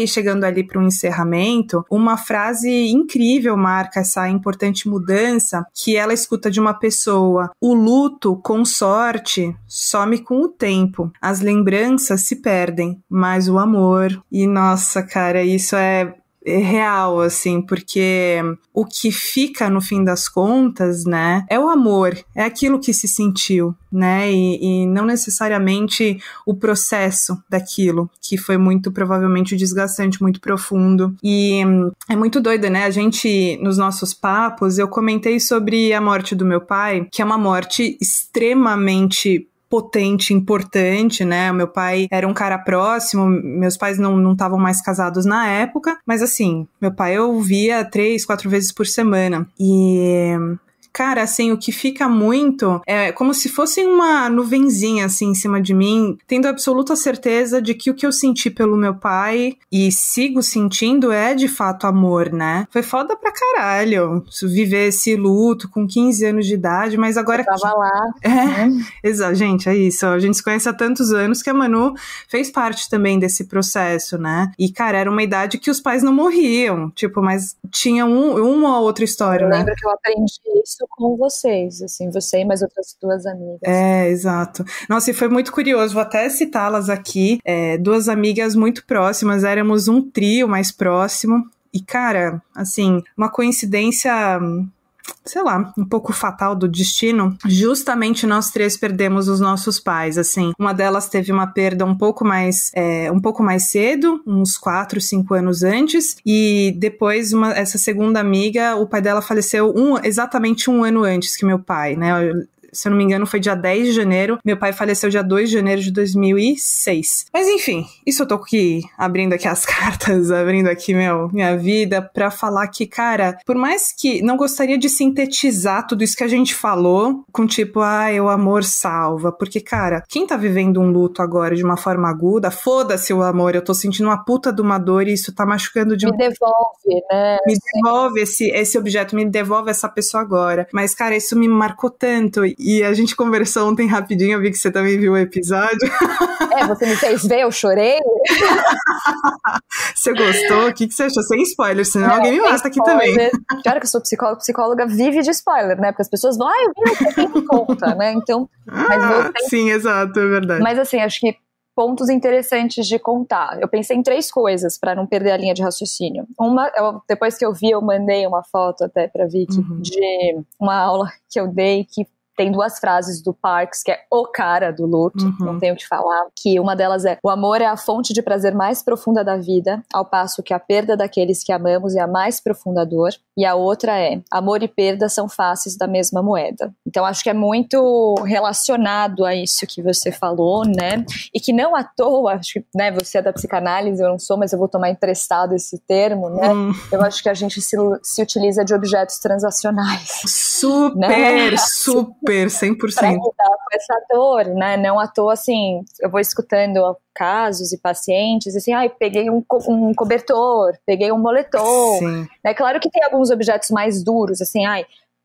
chegando ali para um encerramento, uma frase incrível marca essa importante mudança que ela escuta de uma pessoa: o luto, com sorte, some com o tempo. As lembranças se perdem, mas o amor... E nossa, cara, isso é real, assim, porque o que fica no fim das contas, né, é o amor, é aquilo que se sentiu, né, e não necessariamente o processo daquilo, que foi muito provavelmente desgastante, muito profundo, e é muito doido, né, a gente, nos nossos papos, eu comentei sobre a morte do meu pai, que é uma morte extremamente potente, importante, né? O meu pai era um cara próximo, meus pais não estavam mais casados na época, mas assim, meu pai eu via 3, 4 vezes por semana. E cara, assim, o que fica muito é como se fosse uma nuvenzinha, assim, em cima de mim, tendo absoluta certeza de que o que eu senti pelo meu pai, e sigo sentindo, é de fato amor, né? Foi foda pra caralho viver esse luto com 15 anos de idade, mas agora... Eu tava lá. Exato, gente, é isso. A gente se conhece há tantos anos que a Manu fez parte também desse processo, né? E, cara, era uma idade que os pais não morriam, tipo, mas tinha uma ou outra história, né? Eu lembro que eu aprendi isso com vocês, assim, você e mais outras 2 amigas. Exato. Nossa, e foi muito curioso, vou até citá-las aqui, 2 amigas muito próximas, éramos um trio mais próximo, e cara, assim, uma coincidência, sei lá, um pouco fatal do destino, justamente nós 3 perdemos os nossos pais, assim, uma delas teve uma perda um pouco mais cedo, uns 4, 5 anos antes, e depois essa segunda amiga, o pai dela faleceu exatamente um ano antes que meu pai, né, se eu não me engano, foi dia 10 de janeiro. Meu pai faleceu dia 2 de janeiro de 2006. Mas enfim, isso eu tô aqui abrindo aqui as cartas, abrindo aqui minha vida pra falar que, cara, por mais que não gostaria de sintetizar tudo isso que a gente falou com tipo, o amor salva. Porque, cara, quem tá vivendo um luto agora de uma forma aguda, foda-se o amor, eu tô sentindo uma puta de uma dor e isso tá machucando de... Me devolve, né? Me devolve esse objeto, me devolve essa pessoa agora. Mas, cara, isso me marcou tanto. E a gente conversou ontem rapidinho, eu vi que você também viu o episódio. Você me fez ver, eu chorei. Você gostou? O que você achou? Sem spoiler, senão alguém me mata aqui também. Claro que eu sou psicóloga vive de spoiler, né? Porque as pessoas vão, eu vi, quem me conta, né? Então, sim, exato, é verdade. Mas assim, acho que pontos interessantes de contar. Eu pensei em 3 coisas para não perder a linha de raciocínio. Uma, depois que eu vi, eu mandei uma foto até pra Vicky de uma aula que eu dei que tem 2 frases do Parks, que é o cara do luto, não tenho o que falar, que uma delas é: o amor é a fonte de prazer mais profunda da vida, ao passo que a perda daqueles que amamos é a mais profunda dor. E a outra é: amor e perda são faces da mesma moeda. Então acho que é muito relacionado a isso que você falou, né? E que não à toa, acho que, né, você é da psicanálise, eu não sou, mas eu vou tomar emprestado esse termo, né? Eu acho que a gente se utiliza de objetos transacionais. Super, né? super. 100%. Pra lidar com essa dor, né? Não à toa, assim, eu vou escutando casos e pacientes, assim, peguei um cobertor, peguei um moletom. Sim. É claro que tem alguns objetos mais duros, assim,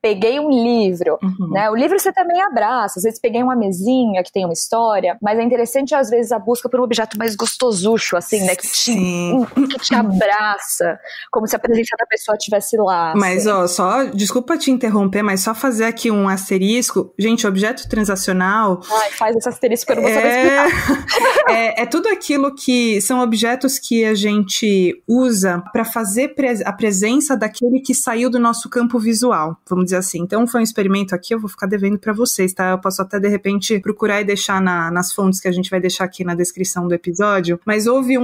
peguei um livro, né? O livro você também abraça, às vezes peguei uma mesinha que tem uma história, mas é interessante às vezes a busca por um objeto mais gostosucho, assim, né? Que te abraça, como se a presença da pessoa estivesse lá. Mas, assim. Desculpa te interromper, mas só fazer aqui um asterisco. Gente, objeto transacional... Faz esse asterisco que eu não vou saber explicar. É tudo aquilo que são objetos que a gente usa para fazer a presença daquele que saiu do nosso campo visual, vamos dizer assim. Então foi um experimento aqui, eu vou ficar devendo para vocês, tá? Eu posso até de repente procurar e deixar nas fontes que a gente vai deixar aqui na descrição do episódio, mas houve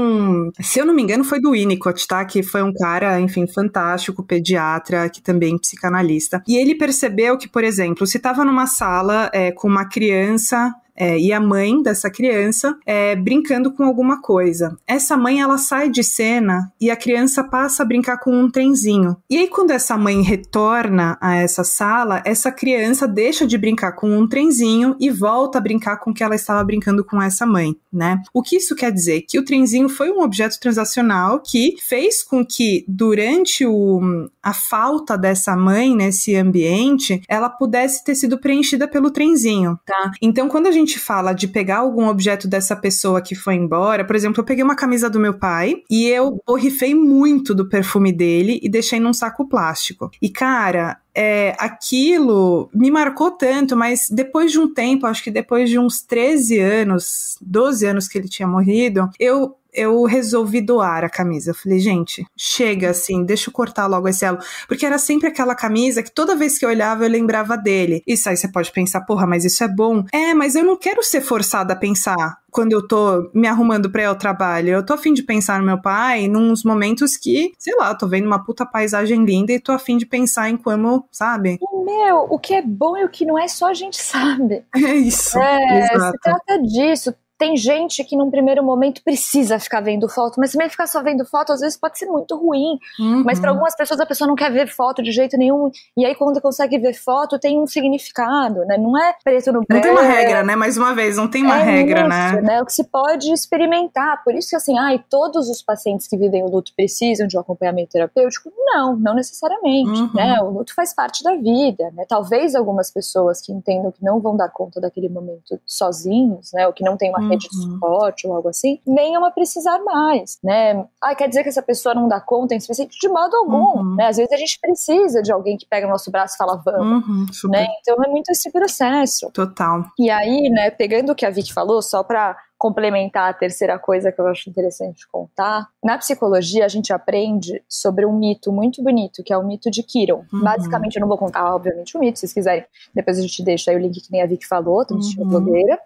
se eu não me engano foi do Winnicott, tá? Que foi um cara, enfim, fantástico, pediatra, que também psicanalista. E ele percebeu que, por exemplo, se tava numa sala com uma criança e a mãe dessa criança brincando com alguma coisa. Essa mãe, ela sai de cena e a criança passa a brincar com um trenzinho. E aí, quando essa mãe retorna a essa sala, essa criança deixa de brincar com um trenzinho e volta a brincar com o que ela estava brincando com essa mãe, né? O que isso quer dizer? Que o trenzinho foi um objeto transacional que fez com que, durante a falta dessa mãe nesse ambiente, ela pudesse ter sido preenchida pelo trenzinho, tá? Então, quando a gente fala de pegar algum objeto dessa pessoa que foi embora, por exemplo, eu peguei uma camisa do meu pai e eu borrifei muito do perfume dele e deixei num saco plástico. E, cara, aquilo me marcou tanto, mas depois de um tempo, acho que depois de uns 13 anos, 12 anos que ele tinha morrido, eu eu resolvi doar a camisa. Eu falei, gente, chega assim, deixa eu cortar logo esse elo. Porque era sempre aquela camisa que toda vez que eu olhava eu lembrava dele. Isso aí você pode pensar, porra, mas isso é bom. Mas eu não quero ser forçada a pensar quando eu tô me arrumando pra ir ao trabalho. Eu tô a fim de pensar no meu pai nos momentos que, sei lá, eu tô vendo uma puta paisagem linda e tô a fim de pensar em como, sabe? E, o que é bom e o que não é só a gente sabe. É isso, exato. Se trata disso. Tem gente que num primeiro momento precisa ficar vendo foto, mas também ficar só vendo foto às vezes pode ser muito ruim. Mas para algumas pessoas a pessoa não quer ver foto de jeito nenhum, e aí quando consegue ver foto tem um significado, né? Não é preto no branco. Não tem uma regra, né? Mais uma vez, não tem uma regra, isso, né? O que se pode experimentar. Por isso que assim, todos os pacientes que vivem o luto precisam de um acompanhamento terapêutico? Não necessariamente, né? O luto faz parte da vida, né? Talvez algumas pessoas que entendam que não vão dar conta daquele momento sozinhos, né? Ou que não tem uma rede de suporte ou algo assim, venham a precisar mais, né? Quer dizer que essa pessoa não dá conta em específico? De modo algum, né? Às vezes a gente precisa de alguém que pega o nosso braço e fala, vamos, né? Então é muito esse processo. Total. E aí, né, pegando o que a Vicky falou, só pra complementar a terceira coisa que eu acho interessante contar, na psicologia a gente aprende sobre um mito muito bonito, que é o mito de Kiron. Basicamente, eu não vou contar, obviamente, o mito, se vocês quiserem, depois a gente deixa aí o link que nem a Vicky falou, tem uma blogueira.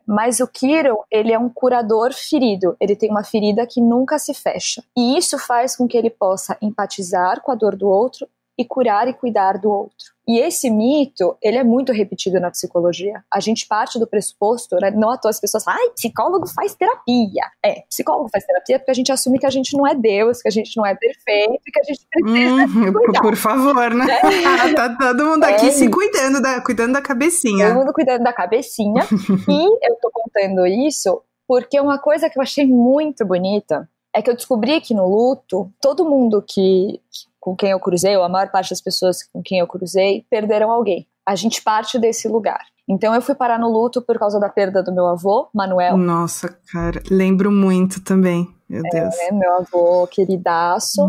Mas o Kiron, ele é um curador ferido, ele tem uma ferida que nunca se fecha, e isso faz com que ele possa empatizar com a dor do outro e curar e cuidar do outro. E esse mito, ele é muito repetido na psicologia. A gente parte do pressuposto, né, não à toa as pessoas falam, psicólogo faz terapia. Psicólogo faz terapia porque a gente assume que a gente não é Deus, que a gente não é perfeito e que a gente precisa cuidar. Por favor, né? Tá todo mundo aqui se cuidando da cabecinha. Todo mundo cuidando da cabecinha. E eu tô contando isso porque uma coisa que eu achei muito bonita é que eu descobri que no luto, todo mundo com quem eu cruzei, ou a maior parte das pessoas com quem eu cruzei, perderam alguém. A gente parte desse lugar. Então eu fui parar no luto por causa da perda do meu avô, Manuel. Nossa, cara, lembro muito também. Meu Deus. Meu avô queridaço,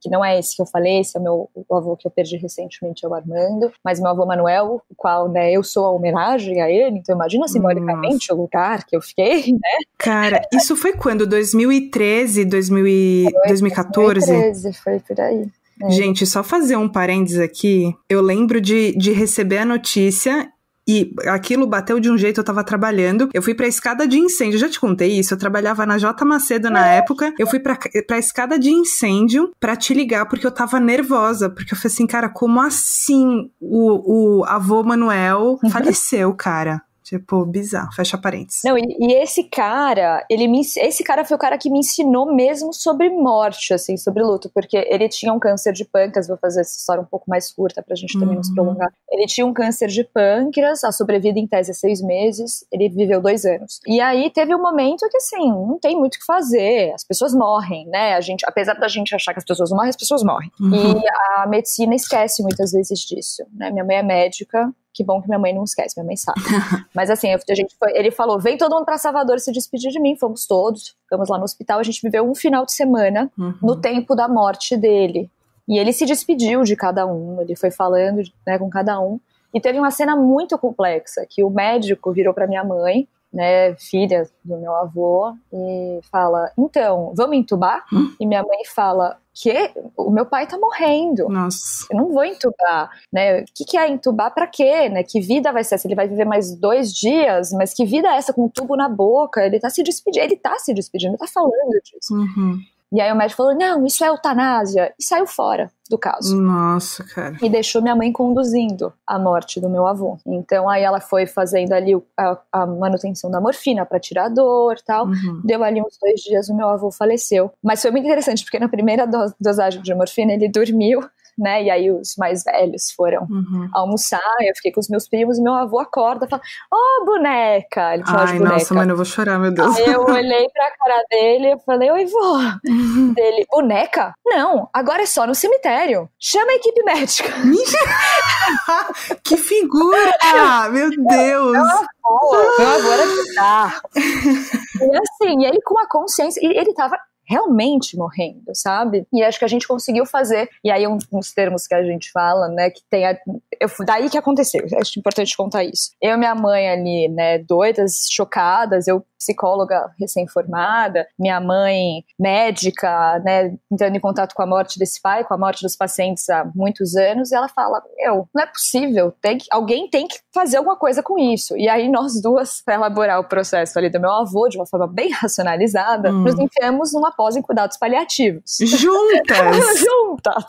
que não é esse que eu falei, esse é o avô que eu perdi recentemente, é o Armando, mas meu avô Manuel, o qual, né, eu sou a homenagem a ele, então imagina simbolicamente o lugar que eu fiquei, né? Cara, isso foi quando? 2013, 2014? 2013, foi por aí. Gente, só fazer um parênteses aqui, eu lembro de receber a notícia. E aquilo bateu de um jeito, eu tava trabalhando, eu fui pra escada de incêndio, eu já te contei isso, eu trabalhava na J. Macedo na época, eu fui pra escada de incêndio pra te ligar, porque eu tava nervosa, porque eu falei assim, cara, como assim o avô Manuel faleceu, cara? Tipo, bizarro, fecha parênteses. Não, e esse cara, esse cara foi o cara que me ensinou mesmo sobre morte, assim, sobre luto, porque ele tinha um câncer de pâncreas, vou fazer essa história um pouco mais curta pra gente também não se prolongar. Ele tinha um câncer de pâncreas, a sobrevida em tese é 6 meses, ele viveu 2 anos. E aí teve um momento que, assim, não tem muito o que fazer, as pessoas morrem, né? Apesar da gente achar que as pessoas morrem, as pessoas morrem. E a medicina esquece muitas vezes disso, né? Minha mãe é médica, que bom que minha mãe não esquece, minha mãe sabe. Mas assim, ele falou, vem todo mundo pra Salvador se despedir de mim, fomos todos, ficamos lá no hospital, a gente viveu um final de semana no tempo da morte dele. E ele se despediu de cada um, ele foi falando, né, com cada um. E teve uma cena muito complexa, que o médico virou pra minha mãe, né, filha do meu avô, e fala, então, vamos entubar? E minha mãe fala, que o meu pai tá morrendo. Nossa. Eu não vou entubar, né? O que é entubar pra quê, né? Que vida vai ser essa? Ele vai viver mais 2 dias, mas que vida é essa com um tubo na boca? Ele tá se despedindo, ele tá falando disso. E aí o médico falou, não, isso é eutanásia, e saiu fora do caso. Nossa, cara. E deixou minha mãe conduzindo a morte do meu avô. Então aí ela foi fazendo ali a manutenção da morfina pra tirar a dor e tal. Deu ali uns 2 dias, o meu avô faleceu. Mas foi muito interessante, porque na primeira dosagem de morfina ele dormiu, né, e aí os mais velhos foram almoçar, eu fiquei com os meus primos, e meu avô acorda e fala, boneca, ele chama de boneca. Nossa, mano, eu vou chorar, meu Deus. Aí eu olhei pra cara dele e falei, oi vó, dele, boneca? Não, agora é só no cemitério, chama a equipe médica. Que figura, meu Deus. Meu avô era bizarro. E assim, ele com a consciência, ele tava realmente morrendo, sabe? E acho que a gente conseguiu fazer, e aí uns termos que a gente fala, né, que tem daí que aconteceu, acho importante contar isso. Eu e minha mãe ali, né, doidas, chocadas, eu psicóloga recém-formada, minha mãe médica, né, entrando em contato com a morte desse pai, com a morte dos pacientes há muitos anos, e ela fala, não é possível, alguém tem que fazer alguma coisa com isso. E aí nós duas, para elaborar o processo ali do meu avô, de uma forma bem racionalizada, nos enfiamos numa pós em cuidados paliativos. Juntas! Juntas!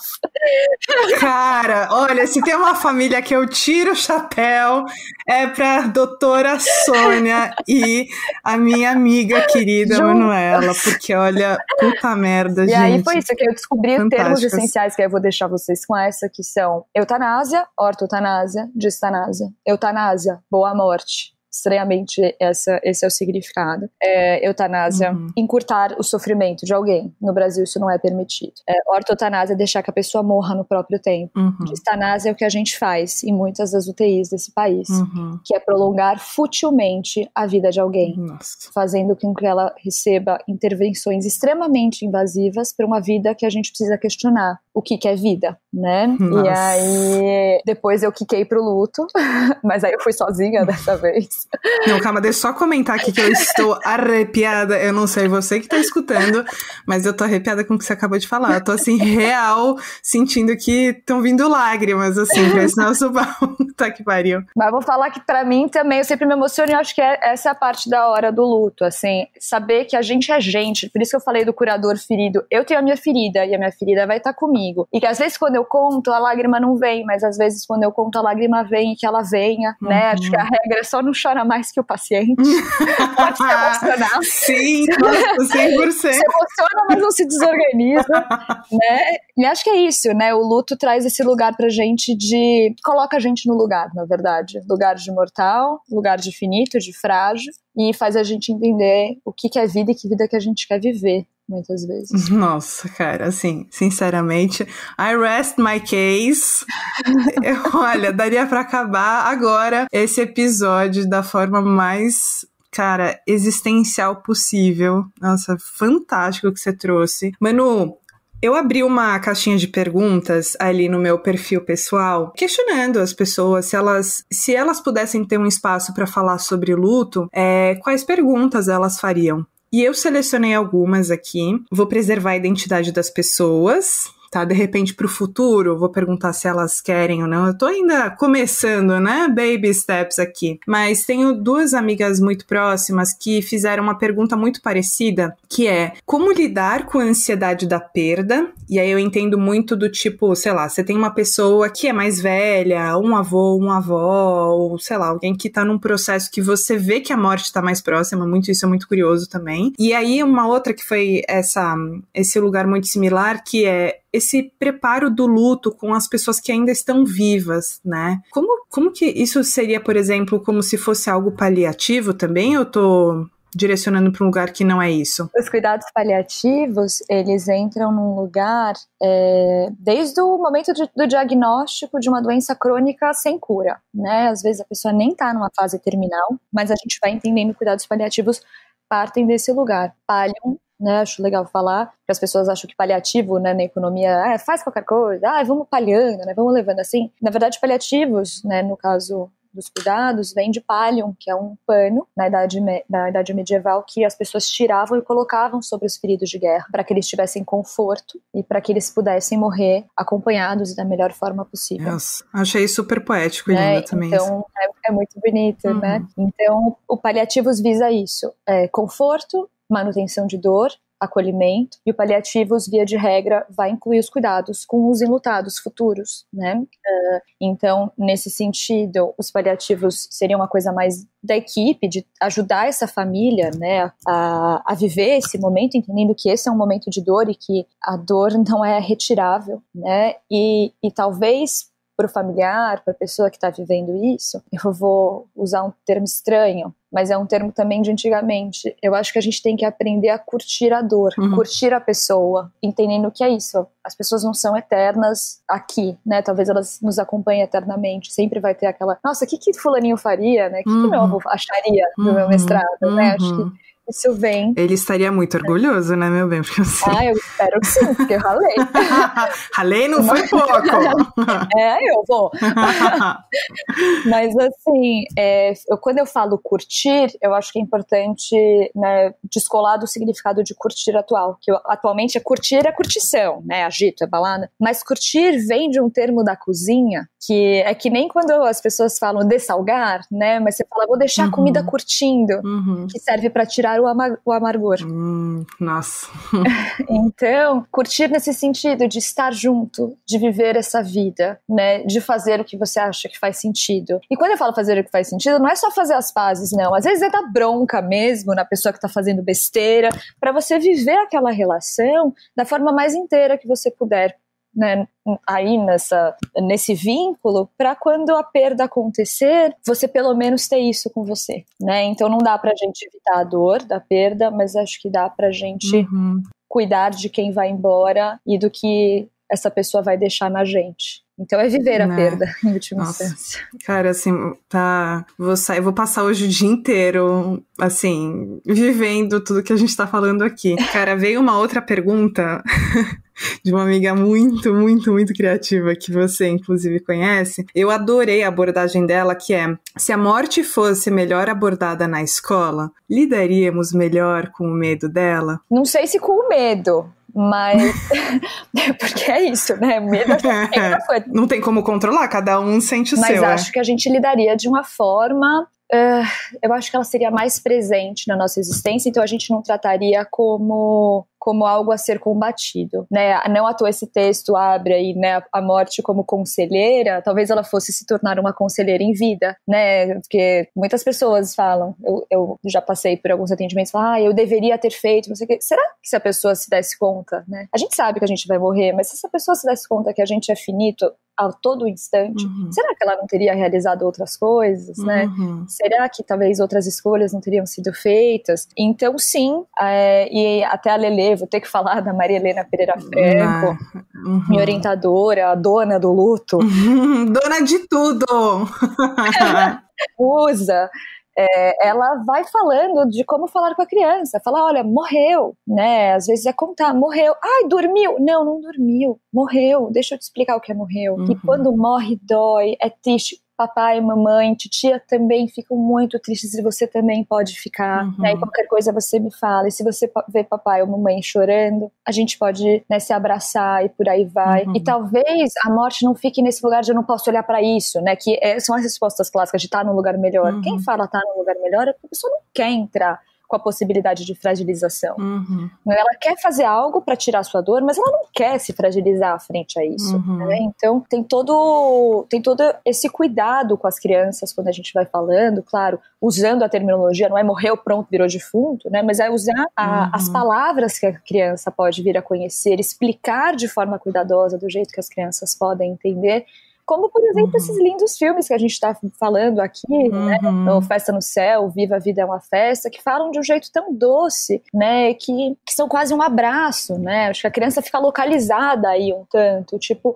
Cara, olha, se tem uma família que eu tiro o chapéu, é pra doutora Sônia e a minha amiga querida Manuela, porque olha, puta merda, gente. E aí foi isso que eu descobri termos essenciais que eu vou deixar vocês com essa, que são eutanásia, ortotanásia, distanásia. Eutanásia, boa morte. Estranhamente, esse é o significado. Eutanásia, encurtar o sofrimento de alguém. No Brasil, isso não é permitido. Ortotanásia, deixar que a pessoa morra no próprio tempo. Distanásia é o que a gente faz em muitas das UTIs desse país, que é prolongar futilmente a vida de alguém, fazendo com que ela receba intervenções extremamente invasivas para uma vida que a gente precisa questionar. O que é vida, né? Nossa. E aí, depois eu quiquei pro luto, mas aí eu fui sozinha dessa vez. Não, calma, deixa eu só comentar aqui que eu estou arrepiada. Eu não sei você que tá escutando, mas eu tô arrepiada com o que você acabou de falar. Eu tô, assim, real, sentindo que estão vindo lágrimas, assim, pra esse nosso baú. Tá que pariu. Mas vou falar que pra mim também, eu sempre me emociono e acho que essa é a parte da hora do luto, assim, saber que a gente é gente. Por isso que eu falei do curador ferido. Eu tenho a minha ferida e a minha ferida vai estar comigo. E que às vezes quando eu conto, a lágrima não vem, mas às vezes quando eu conto, a lágrima vem e que ela venha, né? Acho que a regra é só não chora mais que o paciente. Pode se emocionar. Sim, 100%. Se emociona, mas não se desorganiza, né? E acho que é isso, né? O luto traz esse lugar pra gente coloca a gente no lugar, na verdade. Lugar de mortal, lugar de finito, de frágil, e faz a gente entender o que é vida e que vida que a gente quer viver. Muitas vezes. Nossa, cara, assim, sinceramente, I rest my case. Olha, daria pra acabar agora esse episódio da forma mais, cara, existencial possível. Nossa, fantástico que você trouxe. Manu, eu abri uma caixinha de perguntas ali no meu perfil pessoal, questionando as pessoas se elas pudessem ter um espaço para falar sobre luto, quais perguntas elas fariam. E eu selecionei algumas aqui. Vou preservar a identidade das pessoas, tá? De repente, pro futuro, vou perguntar se elas querem ou não. Eu tô ainda começando, né? Baby steps aqui. Mas tenho duas amigas muito próximas que fizeram uma pergunta muito parecida, que é: como lidar com a ansiedade da perda? E aí eu entendo muito do tipo, sei lá, você tem uma pessoa que é mais velha, um avô, uma avó, ou sei lá, alguém que tá num processo que você vê que a morte tá mais próxima, isso é muito curioso também. E aí uma outra que foi esse lugar muito similar, que é esse preparo do luto com as pessoas que ainda estão vivas, né? Como que isso seria, por exemplo, como se fosse algo paliativo também? Eu tô direcionando para um lugar que não é isso? Os cuidados paliativos, eles entram num lugar desde o momento do diagnóstico de uma doença crônica sem cura, né? Às vezes a pessoa nem tá numa fase terminal, mas a gente vai entendendo que cuidados paliativos partem desse lugar. Palium, né, acho legal falar, que as pessoas acham que paliativo, né, na economia, faz qualquer coisa, vamos paliando, né, vamos levando assim. Na verdade, paliativos, né, no caso dos cuidados, vem de pallium, que é um pano na idade medieval que as pessoas tiravam e colocavam sobre os feridos de guerra, para que eles tivessem conforto e para que eles pudessem morrer acompanhados e da melhor forma possível. Nossa, achei super poético e lindo também. Então, é muito bonito, né? Então, o paliativos visa isso, conforto, manutenção de dor, acolhimento, e o paliativos, via de regra, vai incluir os cuidados com os enlutados futuros, né? Então, nesse sentido, os paliativos seriam uma coisa mais da equipe, de ajudar essa família, né, a viver esse momento, entendendo que esse é um momento de dor e que a dor não é retirável, né? E talvez para o familiar, para a pessoa que está vivendo isso, eu vou usar um termo estranho, mas é um termo também de antigamente. Eu acho que a gente tem que aprender a curtir a dor, curtir a pessoa, entendendo que é isso. As pessoas não são eternas aqui, né? Talvez elas nos acompanhem eternamente. Sempre vai ter aquela, nossa, o que fulaninho faria, né? O que meu avô acharia do meu mestrado, né? Acho que isso vem. Ele estaria muito orgulhoso, né, meu bem? Porque assim... Eu espero que sim, porque eu ralei. Ralei não foi pouco. Eu vou. Mas assim, quando eu falo curtir, eu acho que é importante, né, descolar do significado de curtir atual, que atualmente curtir é curtição, né, agito, é balada, mas curtir vem de um termo da cozinha, que é que nem quando as pessoas falam dessalgar, né, mas você fala, vou deixar a comida curtindo, que serve para tirar o amargor. Nossa. Então, curtir nesse sentido de estar junto, de viver essa vida, né, de fazer o que você acha que faz sentido. E quando eu falo fazer o que faz sentido, não é só fazer as pazes, não. Às vezes é dar bronca mesmo na pessoa que tá fazendo besteira, para você viver aquela relação da forma mais inteira que você puder, né, aí nesse vínculo, para quando a perda acontecer, você pelo menos ter isso com você, né? Então não dá pra gente evitar a dor da perda, mas acho que dá pra gente cuidar de quem vai embora e do que essa pessoa vai deixar na gente. Então é viver a perda, em última instância. Cara, assim, eu vou passar hoje o dia inteiro, assim, vivendo tudo que a gente tá falando aqui. Cara, veio uma outra pergunta de uma amiga muito, muito, muito criativa, que você, inclusive, conhece. Eu adorei a abordagem dela, que é: se a morte fosse melhor abordada na escola, lidaríamos melhor com o medo dela? Não sei se com o medo, mas porque é isso, né? Medo foi. Não tem como controlar, cada um sente o mas seu. Mas acho que a gente lidaria de uma forma... eu acho que ela seria mais presente na nossa existência, então a gente não trataria como algo a ser combatido, né? Não à toa esse texto abre aí, né, a morte como conselheira. Talvez ela fosse se tornar uma conselheira em vida, né? Porque muitas pessoas falam, eu já passei por alguns atendimentos, falam, eu deveria ter feito, não sei o quê. Será que se a pessoa se desse conta, né? A gente sabe que a gente vai morrer, mas se essa pessoa se desse conta que a gente é finito a todo instante, será que ela não teria realizado outras coisas, né? Será que talvez outras escolhas não teriam sido feitas? Então sim, e até a Lelê, vou ter que falar da Maria Helena Pereira Franco, minha orientadora, a dona do luto. Dona de tudo! Usa. Ela vai falando de como falar com a criança. Fala, olha, morreu, né? Às vezes é contar, morreu. Ai, dormiu. Não dormiu. Morreu. Deixa eu te explicar o que é morreu. E quando morre, dói, é triste. Papai, mamãe, titia também ficam muito tristes e você também pode ficar, né? E qualquer coisa você me fala. E se você vê papai ou mamãe chorando, a gente pode, né, se abraçar e por aí vai. E talvez a morte não fique nesse lugar de eu não posso olhar pra isso, né? Que são as respostas clássicas de estar num lugar melhor. Quem fala estar num lugar melhor é porque a pessoa não quer entrar com a possibilidade de fragilização. Ela quer fazer algo para tirar a sua dor, mas ela não quer se fragilizar frente a isso, né? Então tem todo esse cuidado com as crianças quando a gente vai falando, claro, usando a terminologia, não é morreu, pronto, virou defunto, né? Mas é usar as palavras que a criança pode vir a conhecer, explicar de forma cuidadosa, do jeito que as crianças podem entender. Como, por exemplo, esses lindos filmes que a gente está falando aqui, né? O Festa no Céu, Viva a Vida é uma Festa, que falam de um jeito tão doce, né? Que são quase um abraço, né? Acho que a criança fica localizada aí um tanto, tipo,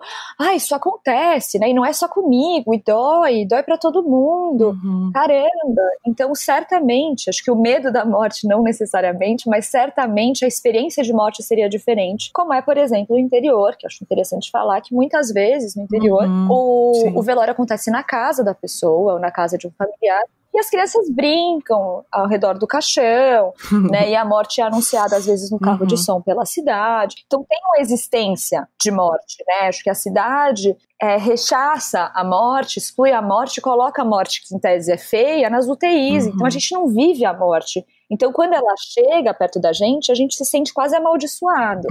isso acontece, né? E não é só comigo, e dói pra todo mundo, caramba. Então, certamente, acho que o medo da morte não necessariamente, mas certamente a experiência de morte seria diferente, como é, por exemplo, no interior, que eu acho interessante falar, que muitas vezes no interior, o velório acontece na casa da pessoa ou na casa de um familiar e as crianças brincam ao redor do caixão, né? E a morte é anunciada às vezes no carro de som pela cidade. Então tem uma existência de morte, né? Acho que a cidade rechaça a morte, exclui a morte, coloca a morte, que em tese é feia, nas UTIs. Então a gente não vive a morte. Então, quando ela chega perto da gente, a gente se sente quase amaldiçoado.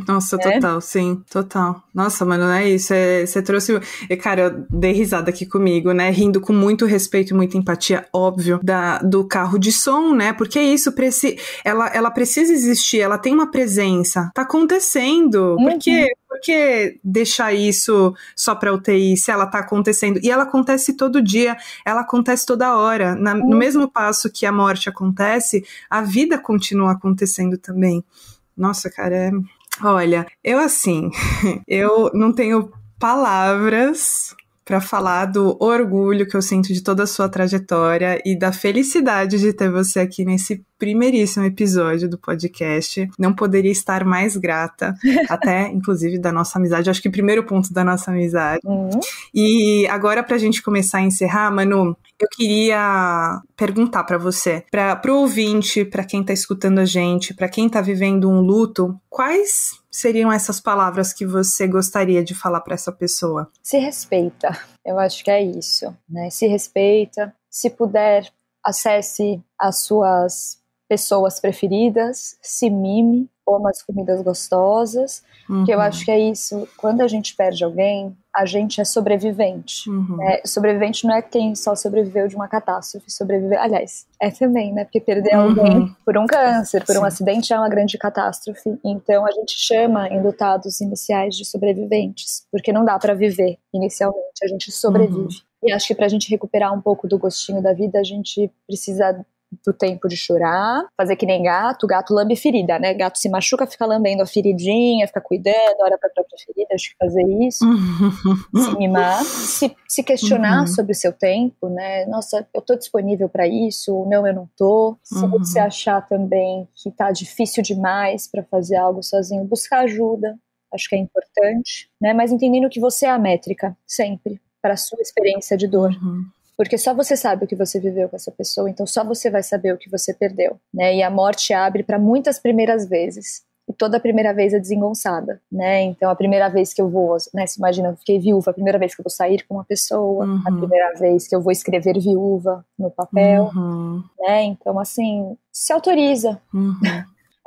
Nossa, total, sim, total. Nossa, mano, não é isso, você trouxe... Cara, eu dei risada aqui comigo, né, rindo com muito respeito e muita empatia, óbvio, do carro de som, né, porque é isso, ela precisa existir, ela tem uma presença, tá acontecendo, por que deixar isso só pra UTI, se ela tá acontecendo? E ela acontece todo dia, ela acontece toda hora, no mesmo passo que a morte acontece, a vida continua acontecendo também. Nossa, cara, olha, eu não tenho palavras para falar do orgulho que eu sinto de toda a sua trajetória e da felicidade de ter você aqui nesse primeiríssimo episódio do podcast. Não poderia estar mais grata, até, inclusive, da nossa amizade. Acho que o primeiro ponto da nossa amizade. E agora, pra gente começar a encerrar, Manu, eu queria perguntar pra você, pro ouvinte, pra quem tá escutando a gente, pra quem tá vivendo um luto, quais seriam essas palavras que você gostaria de falar pra essa pessoa? Se respeita. Eu acho que é isso, né? Se respeita. Se puder, acesse as suas pessoas preferidas, se mime, coma as comidas gostosas, que eu acho que é isso. Quando a gente perde alguém, a gente é sobrevivente. Né? Sobrevivente não é quem só sobreviveu de uma catástrofe, aliás, é também, né? Porque perder alguém por um câncer, por um acidente é uma grande catástrofe. Então a gente chama enlutados iniciais de sobreviventes, porque não dá pra viver inicialmente, a gente sobrevive. E acho que pra gente recuperar um pouco do gostinho da vida, a gente precisa do tempo de chorar, fazer que nem gato lambe ferida, né? Gato se machuca, fica lambendo a feridinha, fica cuidando, olha pra própria ferida, acho que fazer isso, se mimar, se questionar sobre o seu tempo, né? Nossa, eu tô disponível pra isso, não, eu não tô. Se você achar também que tá difícil demais pra fazer algo sozinho, buscar ajuda, acho que é importante, né? Mas entendendo que você é a métrica, sempre, para a sua experiência de dor. Porque só você sabe o que você viveu com essa pessoa, então só você vai saber o que você perdeu, né? E a morte abre para muitas primeiras vezes. E toda primeira vez é desengonçada, né? Então a primeira vez que eu vou, né? Se imagina, eu fiquei viúva, a primeira vez que eu vou sair com uma pessoa, a primeira vez que eu vou escrever viúva no papel, né? Então assim, se autoriza.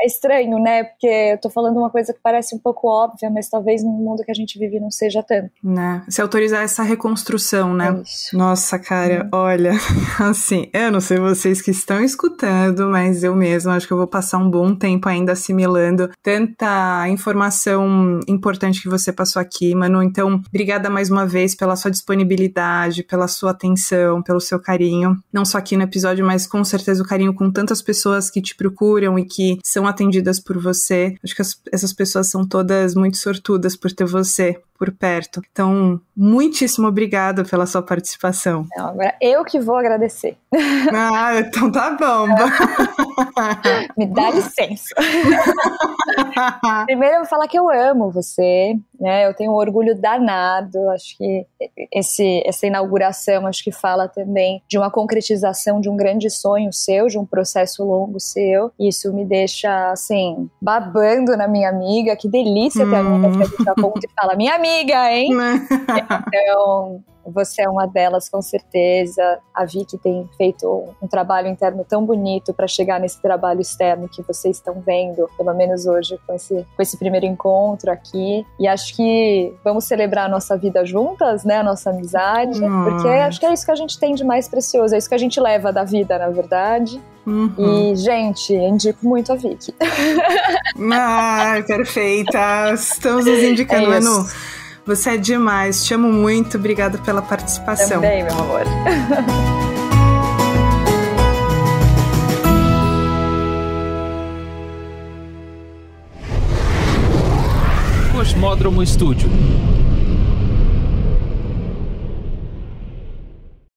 É estranho, né? Porque eu tô falando uma coisa que parece um pouco óbvia, mas talvez no mundo que a gente vive não seja tanto. Né? Se autorizar essa reconstrução, né? É isso. Nossa, cara, olha, assim, eu não sei vocês que estão escutando, mas eu mesma acho que eu vou passar um bom tempo ainda assimilando tanta informação importante que você passou aqui, Manu. Então, obrigada mais uma vez pela sua disponibilidade, pela sua atenção, pelo seu carinho. Não só aqui no episódio, mas com certeza o carinho com tantas pessoas que te procuram e que são atendidas por você. Acho que essas pessoas são todas muito sortudas por ter você por perto. Então, muitíssimo obrigada pela sua participação. Não, agora eu que vou agradecer. Ah, então tá bom. Me dá licença. Primeiro eu vou falar que eu amo você, né? Eu tenho um orgulho danado. Acho que essa inauguração, acho que fala também de uma concretização de um grande sonho seu, de um processo longo seu. Isso me deixa, assim, babando na minha amiga. Que delícia ter amiga que a gente aponta e fala, minha amiga, hein? Então, você é uma delas, com certeza. A Vicky tem feito um trabalho interno tão bonito para chegar nesse trabalho externo que vocês estão vendo, pelo menos hoje, com esse primeiro encontro aqui. E acho que vamos celebrar a nossa vida juntas, né? A nossa amizade, porque acho que é isso que a gente tem de mais precioso, é isso que a gente leva da vida, na verdade. E, gente, indico muito a Vicky. Perfeita. Estamos nos indicando, Manu. Você é demais, te amo muito, obrigada pela participação. Também, meu amor. Cosmódromo Estúdio.